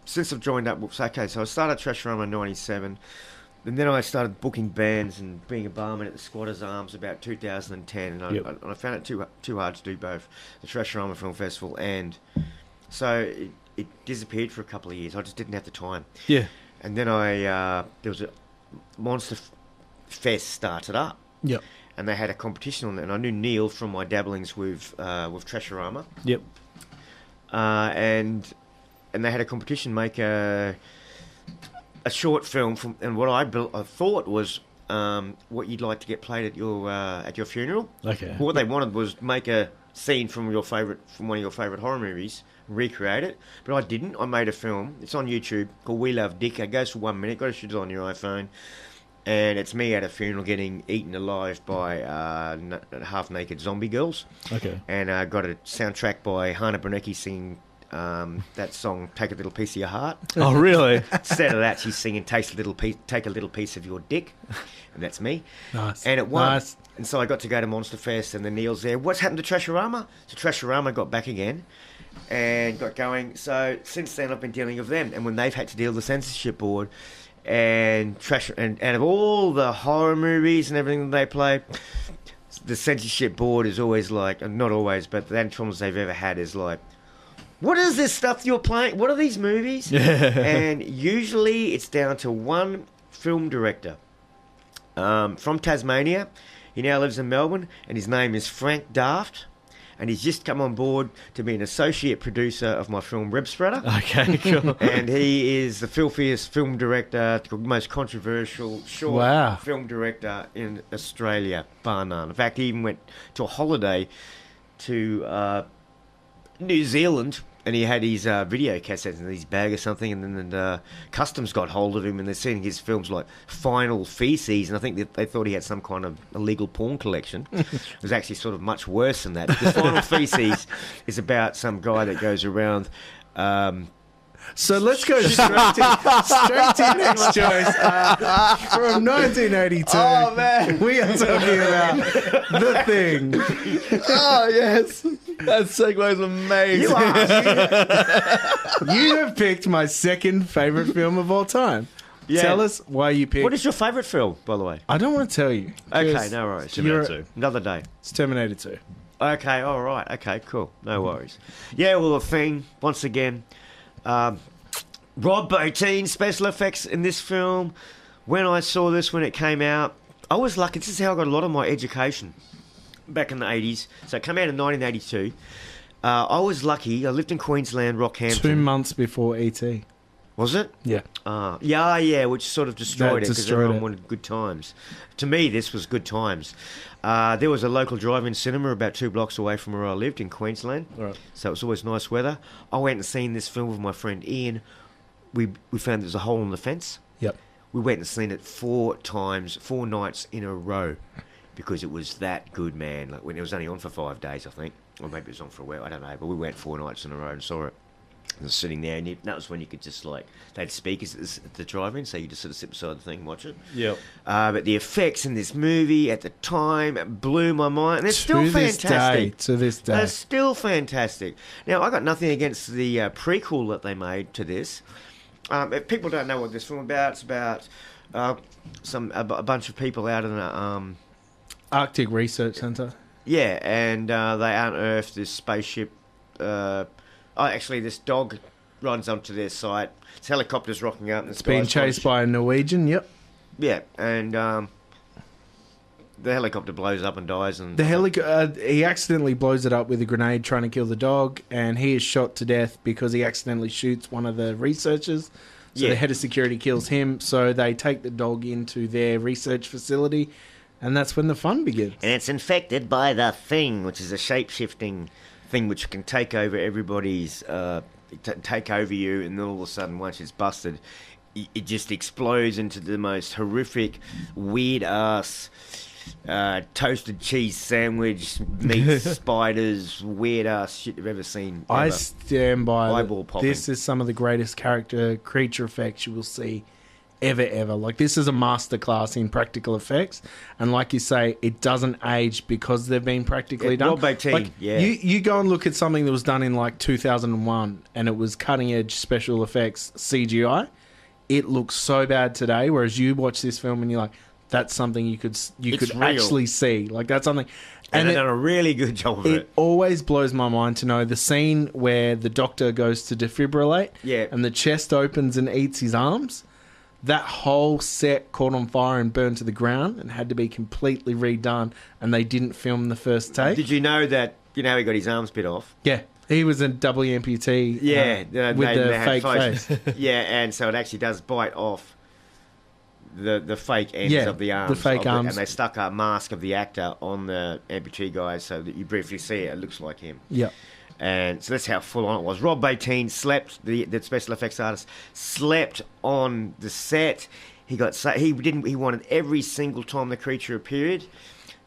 Since I've joined up. Okay, so I started Trasharama in '97. And then I started booking bands and being a barman at the Squatters Arms about 2010, and I found it too hard to do both the Trasharama Film Festival, and so it disappeared for a couple of years. I just didn't have the time. Yeah. And then there was a Monster Fest started up. Yep. And they had a competition on it, and I knew Neil from my dabblings with Trasharama. Yep. And they had a competition, make a short film and what I thought was what you'd like to get played at your funeral. Okay. What they wanted was make a scene from one of your favourite horror movies, recreate it. But I didn't. I made a film. It's on YouTube called We Love Dick. It goes for 1 minute. Got to shoot it on your iPhone, and it's me at a funeral getting eaten alive by half-naked zombie girls. Okay. And got a soundtrack by Hannah Bernecki singing that song, Take a Little Piece of Your Heart. Oh, really? Instead of that, she's singing Take a Little Piece of Your Dick. And that's me. Nice. And it won. Nice. And so I got to go to Monster Fest, and then Neil's there. What's happened to Trasharama? So Trasharama got back again and got going. So since then, I've been dealing with them. And when they've had to deal with the censorship board and out of all the horror movies and everything that they play, the censorship board is always like, not always, but the only problems they've ever had is like, what is this stuff you're playing? What are these movies? And usually it's down to one film director from Tasmania. He now lives in Melbourne, and his name is Frank Daft. And he's just come on board to be an associate producer of my film Ribspreader. Okay, cool. And he is the filthiest film director, the most controversial short film director in Australia, bar none. In fact, he even went to a holiday to New Zealand, and he had his video cassettes in his bag or something, and then Customs got hold of him, and they're seeing his films like Final Feces, and I think that they thought he had some kind of illegal porn collection. It was actually sort of much worse than that, because Final Feces is about some guy that goes around... So let's go straight to next choice. From 1982. Oh, man. We are talking about The Thing. Oh, yes. That segue's amazing. You have picked my second favourite film of all time. Yeah. Tell us why you picked... What is your favourite film, by the way? I don't want to tell you. Okay, no worries. Terminator 2. Another day. It's Terminator 2. Okay, all right. Okay, cool. No worries. Yeah, well, The Thing, once again... Rob Bottin, special effects in this film. When I saw this when it came out, I was lucky. This is how I got a lot of my education back in the 80s. So it came out in 1982. I was lucky. I lived in Queensland, Rockhampton. 2 months before E.T. Was it? Yeah. Yeah, which sort of destroyed it because everyone it. wanted good times. To me, this was good times. There was a local drive-in cinema about 2 blocks away from where I lived in Queensland. Right. So it was always nice weather. I went and seen this film with my friend Ian. We found there's a hole in the fence. Yep. We went and seen it 4 nights in a row because it was that good, man. Like when it was only on for 5 days, I think. Or maybe it was on for a week, I don't know. But we went 4 nights in a row and saw it. I was sitting there, and that was when you could just they had speakers at the drive-in, so you just sort of sit beside the thing and watch it. Yep. But the effects in this movie at the time blew my mind, and they're still fantastic. To this day. They're still fantastic. Now, I got nothing against the prequel that they made to this. If people don't know what this film about, it's about a bunch of people out in a Arctic Research Centre. Yeah, and they unearthed this spaceship. Actually, this dog runs onto their site. This helicopter's rocking up. And it's being chased by a Norwegian, yep. Yeah, and the helicopter blows up and dies. And he accidentally blows it up with a grenade trying to kill the dog, and he is shot to death because he accidentally shoots one of the researchers. So the head of security kills him, so they take the dog into their research facility, and that's when the fun begins. And it's infected by the Thing, which is a shape-shifting thing which can take over everybody's... take over you, and then all of a sudden, once it's busted, it just explodes into the most horrific, weird-ass... toasted cheese sandwich, meat spiders, weird-ass shit you've ever seen. I stand by eyeball popping. This is some of the greatest creature effects you will see ever. Like, this is a masterclass in practical effects, and like you say, it doesn't age because they've been practically done. Rob 18, like, yeah. You go and look at something that was done in like 2001, and it was cutting-edge special effects CGI. It looks so bad today, whereas you watch this film and you're like, that's something you could actually see. Like, that's something. And they've done a really good job of it. It always blows my mind to know the scene where the doctor goes to defibrillate, and the chest opens and eats his arms. That whole set caught on fire and burned to the ground and had to be completely redone, and they didn't film the first take. Did you know that, he got his arms bit off? Yeah. He was a double amputee with the fake face. Yeah, and so it actually does bite off the fake ends of the arms. The fake arms. And they stuck a mask of the actor on the amputee guy so that you briefly see it. It looks like him. Yeah. And so that's how full on it was. Rob 18 slept, the special effects artist, slept on the set. He wanted every single time the creature appeared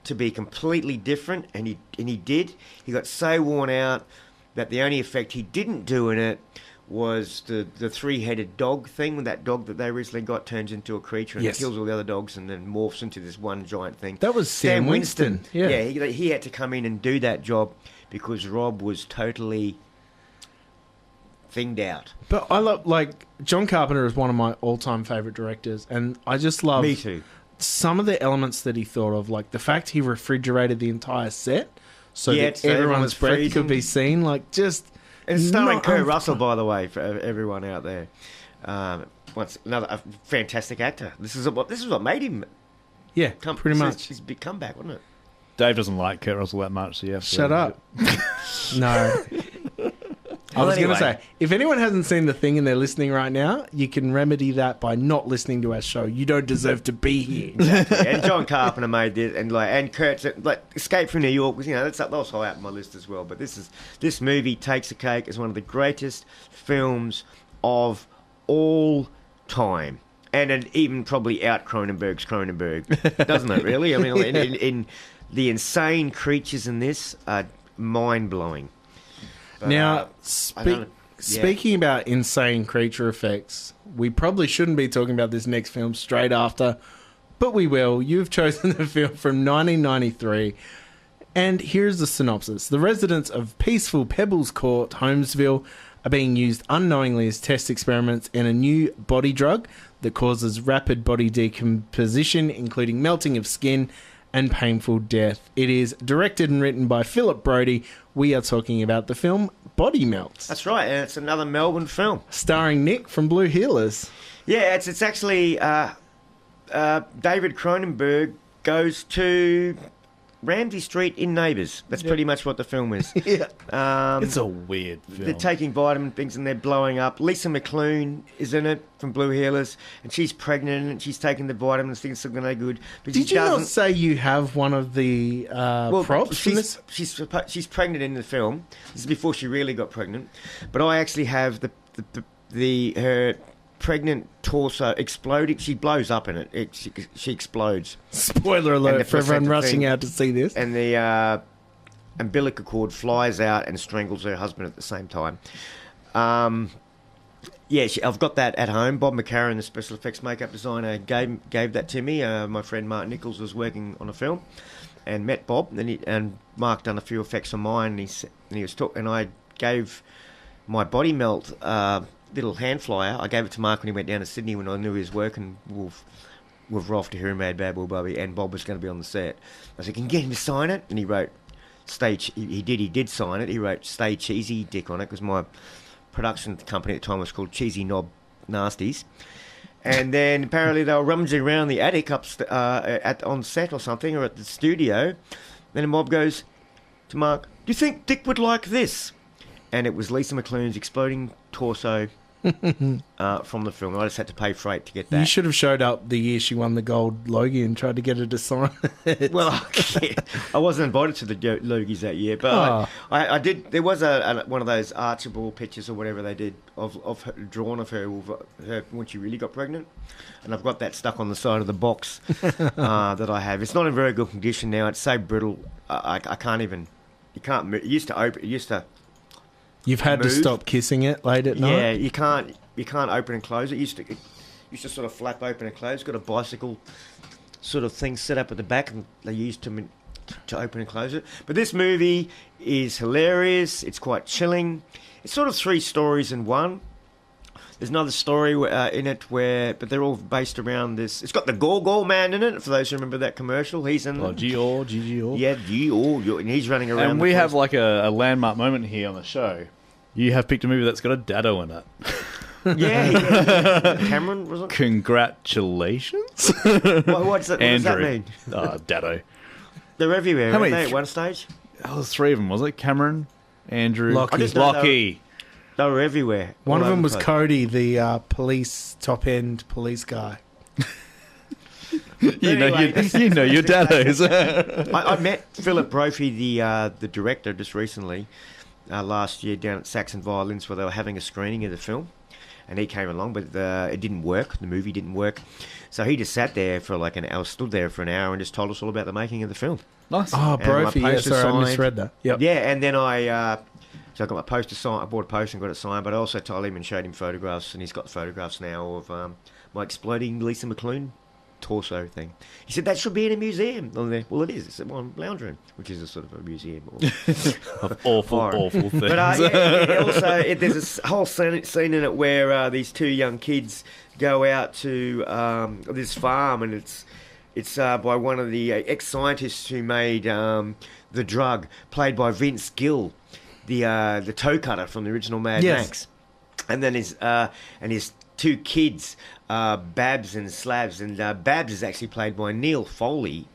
to be completely different, and he did. He got so worn out that the only effect he didn't do in it was the 3-headed dog thing. When that dog that they recently got turns into a creature and kills all the other dogs and then morphs into this one giant thing. That was Sam Winston. Yeah, he had to come in and do that job because Rob was totally thinged out. But I love, like, John Carpenter is one of my all-time favourite directors, and I just love... Me too. Some of the elements that he thought of, like the fact he refrigerated the entire set so that everyone's breath could be seen, like, just... And starring Kurt Russell, by the way, for everyone out there. A fantastic actor. This is what made him. Yeah, pretty much. His big comeback, wasn't it? Dave doesn't like Kurt Russell that much, so yeah. Shut up. No. I was going to say, if anyone hasn't seen The Thing and they're listening right now, you can remedy that by not listening to our show. You don't deserve to be here. Exactly. And John Carpenter made this, and Kurt's Escape from New York was, that was high up on my list as well. But this movie takes the cake as one of the greatest films of all time, and even probably out Cronenberg's Cronenberg, doesn't it? Really, I mean, in the insane creatures in this are mind blowing. Now, speaking about insane creature effects, we probably shouldn't be talking about this next film straight after, but we will. You've chosen the film from 1993, and here's the synopsis. The residents of peaceful Pebbles Court, Holmesville, are being used unknowingly as test experiments in a new body drug that causes rapid body decomposition, including melting of skin and painful death. It is directed and written by Philip Brody. We are talking about the film Body Melts. That's right, and it's another Melbourne film. Starring Nick from Blue Heelers. Yeah, it's actually David Cronenberg goes to Ramsey Street in Neighbours. That's pretty much what the film is. It's a weird film. They're taking vitamin things and they're blowing up. Lisa McClune is in it from Blue Heelers, and she's pregnant and she's taking the vitamins, thinking it's no good. But Did you not say you have one of the props from this? She's pregnant in the film. This is before she really got pregnant. But I actually have her pregnant torso exploding. She blows up in it. She explodes. Spoiler alert for everyone rushing out to see this. And the umbilical cord flies out and strangles her husband at the same time. I've got that at home. Bob McCarran, the special effects makeup designer, gave that to me. My friend Mark Nichols was working on a film and met Bob, and Mark done a few effects on mine. And he was talking, and I gave my body melt little hand flyer. I gave it to Mark when he went down to Sydney when I knew he was working with Rolf to Hear Mad Bad Bull Bubby, and Bob was going to be on the set. I said, "Can you get him to sign it?" And he wrote, He did sign it. He wrote "Stay Cheesy Dick" on it, because my production company at the time was called Cheesy Knob Nasties. And then apparently they were rummaging around the attic on set or something, or at the studio. Then Bob goes to Mark, "Do you think Dick would like this?" And it was Lisa McClune's exploding torso from the film. I just had to pay freight to get that. You should have showed up the year she won the gold Logie and tried to get her to sign it. Well, I wasn't invited to the Logies that year, but I did. There was one of those Archibald pictures or whatever they did of her, drawn of her when she really got pregnant, and I've got that stuck on the side of the box that I have. It's not in very good condition now. It's so brittle. I can't even. You can't move. It used to open. It used to. You've had to stop kissing it late at night? Yeah, you can't open and close it. It used to sort of flap open and close. It's got a bicycle sort of thing set up at the back, and they used to open and close it. But this movie is hilarious. It's quite chilling. It's sort of 3 stories in one. There's another story in it but they're all based around this. It's got the Gorgor Man in it, for those who remember that commercial. He's in G.O. Yeah, G.O. And he's running around. And we have like a landmark moment here on the show. You have picked a movie that's got a dado in it. Yeah. Cameron, was it? Congratulations. What does that mean? Dado. They're everywhere, aren't they, at one stage? Oh, there's 3 of them, was it? Cameron, Andrew, Lockie. They were everywhere. One of them was Cody, the top-end police guy. You know your dados. I met Philip Brophy, the director, just recently, last year down at Saxon Violins, where they were having a screening of the film, and he came along, but it didn't work. The movie didn't work, so he just sat there for like an hour, stood there for an hour, and just told us all about the making of the film. Nice. Oh, Brophy, yeah, sorry, I misread that. Yep. Yeah, and then so I got my poster signed. I bought a poster and got it signed, but I also told him and showed him photographs, and he's got photographs now of my exploding Lisa McClune torso thing. He said that should be in a museum. Well, it is. It's in one lounge room, which is a sort of a museum of awful things. But also there's a whole scene in it where these 2 young kids go out to this farm, and it's by one of the ex-scientists who made the drug, played by Vince Gill, the toe cutter from the original Mad Max, and then his 2 kids, Babs and Slabs, and Babs is actually played by Neil Foley,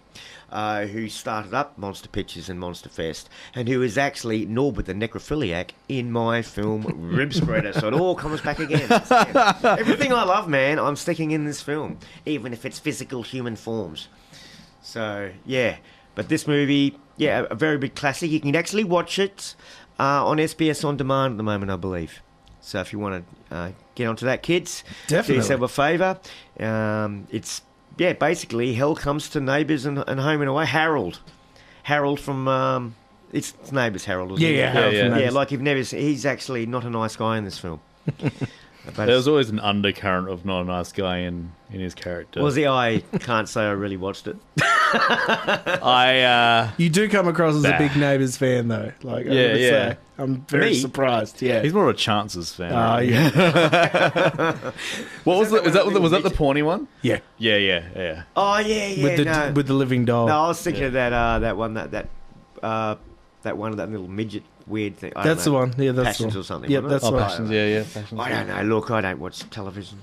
who started up Monster Pictures and Monster Fest, and who is actually Norbert the Necrophiliac in my film Ribspreader. So it all comes back again. Everything I love, man, I'm sticking in this film, even if it's physical human forms. So, yeah. But this movie, a very big classic. You can actually watch it on SBS On Demand at the moment, I believe. So if you want to get onto that, kids, definitely do yourself a favour. It's basically hell comes to Neighbours and Home and Away. Harold from it's Neighbours. Harold, wasn't it? Harold. Like you've never seen. He's actually not a nice guy in this film. There's always an undercurrent of not a nice guy in his character. I can't say I really watched it. You do come across as a big Neighbours fan, though. Like, I would say. I'm very surprised. Yeah, he's more of a Chances fan. What was that? Was that the porny one? Yeah. Oh yeah. With the living doll. No, I was thinking of that one that one of that little midget weird thing. That's the one. Yeah, that's Passions the one. or something. Yeah, that's right. Passions. Yeah. Passions. I don't know. Look, I don't watch television.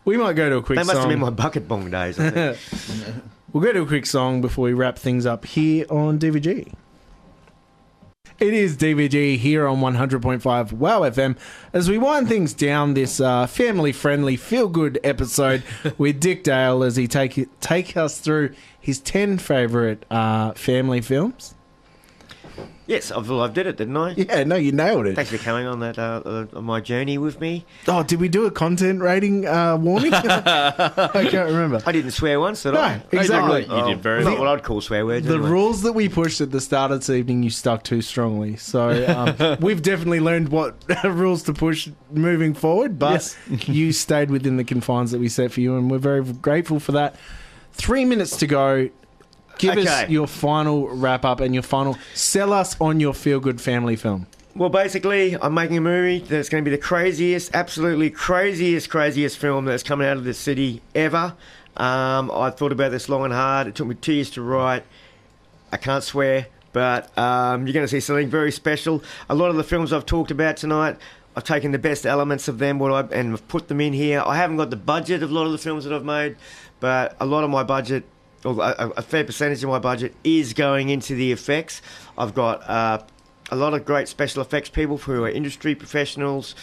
We might go to a quick They song. must have been my bucket bong days, I think. We'll go to a quick song before we wrap things up here on DVG. It is DVG here on 100.5 WOWFM as we wind things down this family-friendly, feel-good episode with Dick Dale as he take us through his 10 favourite family films. Yes, I did it, didn't I? Yeah, no, you nailed it. Thanks for coming on that on my journey with me. Oh, did we do a content rating warning? I can't remember. I didn't swear once, did I? Exactly. You did very Not well. what I'd call swear words. The anyway. rules that we pushed at the start of this evening, you stuck to strongly. So we've definitely learned what rules to push moving forward, but you stayed within the confines that we set for you, and we're very grateful for that. 3 minutes to go. Give us your final wrap-up and your final... Sell us on your feel-good family film. Well, basically, I'm making a movie that's going to be the craziest, absolutely craziest film that's coming out of this city ever. I thought about this long and hard. It took me 2 years to write. I can't swear, but you're going to see something very special. A lot of the films I've talked about tonight, I've taken the best elements of them and I've put them in here. I haven't got the budget of a lot of the films that I've made, but a lot of my budget... a fair percentage of my budget is going into the effects. I've got a lot of great special effects people who are industry professionals,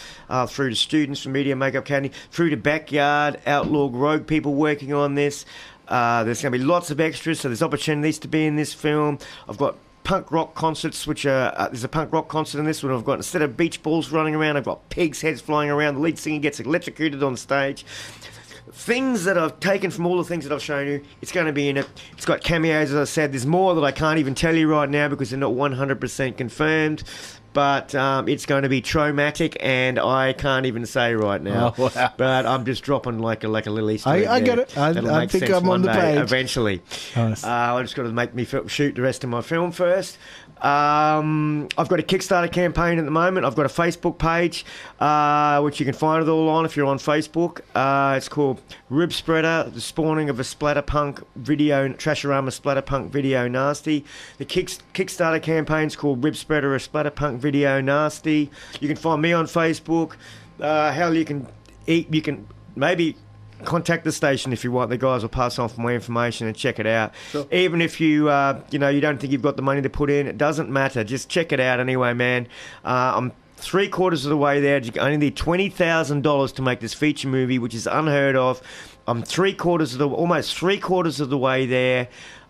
through to students from Media Makeup Academy, through to backyard, outlaw, rogue people working on this. There's going to be lots of extras, so there's opportunities to be in this film. I've got punk rock concerts, which are there's a punk rock concert in this one. I've got, instead of beach balls running around, I've got pigs' heads flying around. The lead singer gets electrocuted on stage. Things that I've taken from all the things that I've shown you, it's going to be in it. It's got cameos, as I said. There's more that I can't even tell you right now because they're not 100% confirmed. But it's going to be traumatic, and I can't even say right now. Oh, wow. But I'm just dropping like a little Easter egg. I get it. I think I'm on the page. Eventually. Nice. I just got to make me shoot the rest of my film first. I've got a Kickstarter campaign at the moment. I've got a Facebook page, which you can find it all on if you're on Facebook. It's called Ribspreader, the spawning of a splatterpunk video, trasharama splatterpunk video nasty. The Kickstarter campaign's called Ribspreader, a splatterpunk video nasty. You can find me on Facebook. You can maybe contact the station if you want. The guys will pass on for more information and check it out. Sure. Even if you you don't think you've got the money to put in, it doesn't matter. Just check it out anyway, man. I'm 3/4 of the way there. You only need $20,000 to make this feature movie, which is unheard of. I'm almost 3/4 of the way there.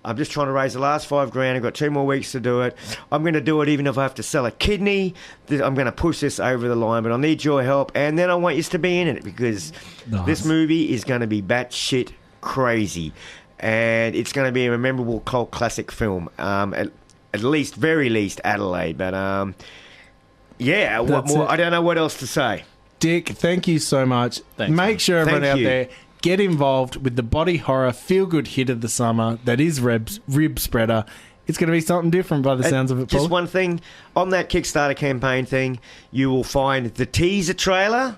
I'm just trying to raise the last $5,000. I've got 2 more weeks to do it. I'm going to do it even if I have to sell a kidney. I'm going to push this over the line, but I need your help. And then I want you to be in it because this movie is going to be batshit crazy. And it's going to be a memorable cult classic film. At least, very least, Adelaide. But, what more? I don't know what else to say. Dick, thank you so much. Thanks, Make sure everyone out there... Get involved with the body horror feel-good hit of the summer that is Ribspreader. It's going to be something different by the sounds of it, Paul. Just one thing. On that Kickstarter campaign thing, you will find the teaser trailer.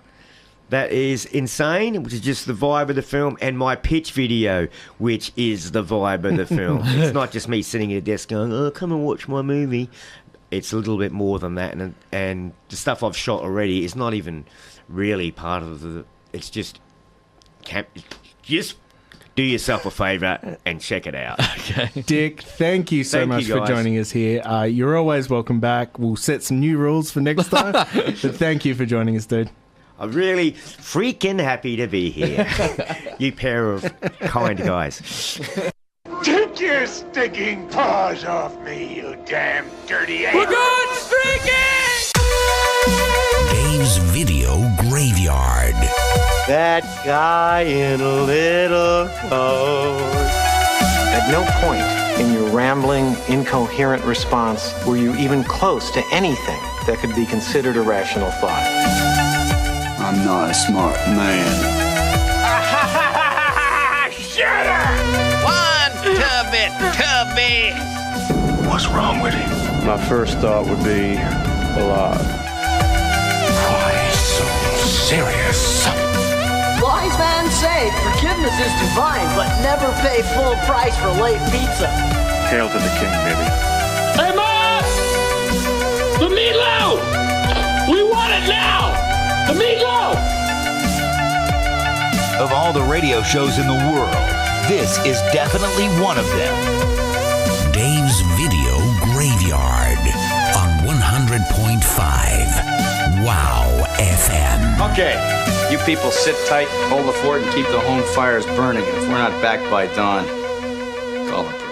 That is insane, which is just the vibe of the film, and my pitch video, which is the vibe of the film. It's not just me sitting at a desk going, oh, come and watch my movie. It's a little bit more than that, and the stuff I've shot already is not even really part of the... It's just do yourself a favour and check it out. Okay. Dick, thank you so much for joining us here. You're always welcome back. We'll set some new rules for next time. But thank you for joining us, dude. I'm really freaking happy to be here. You pair of kind guys. Take your stinking paws off me, you damn dirty ape! We're going streaking! Dave's Video Graveyard. That guy in a little coat. At no point in your rambling, incoherent response were you even close to anything that could be considered a rational thought. I'm not a smart man. Shut up! One tubby. What's wrong with him? My first thought would be alive. Why so serious? Wise man say forgiveness is divine, but never pay full price for late pizza. Hail to the king, baby. Hey, Ma! The meatloaf! We want it now! The meatloaf! Of all the radio shows in the world, This is definitely one of them. Dave's Video Graveyard on 100.5 WOWFM. Okay, you people sit tight, hold the fort, and keep the home fires burning. And if we're not back by dawn, call the police.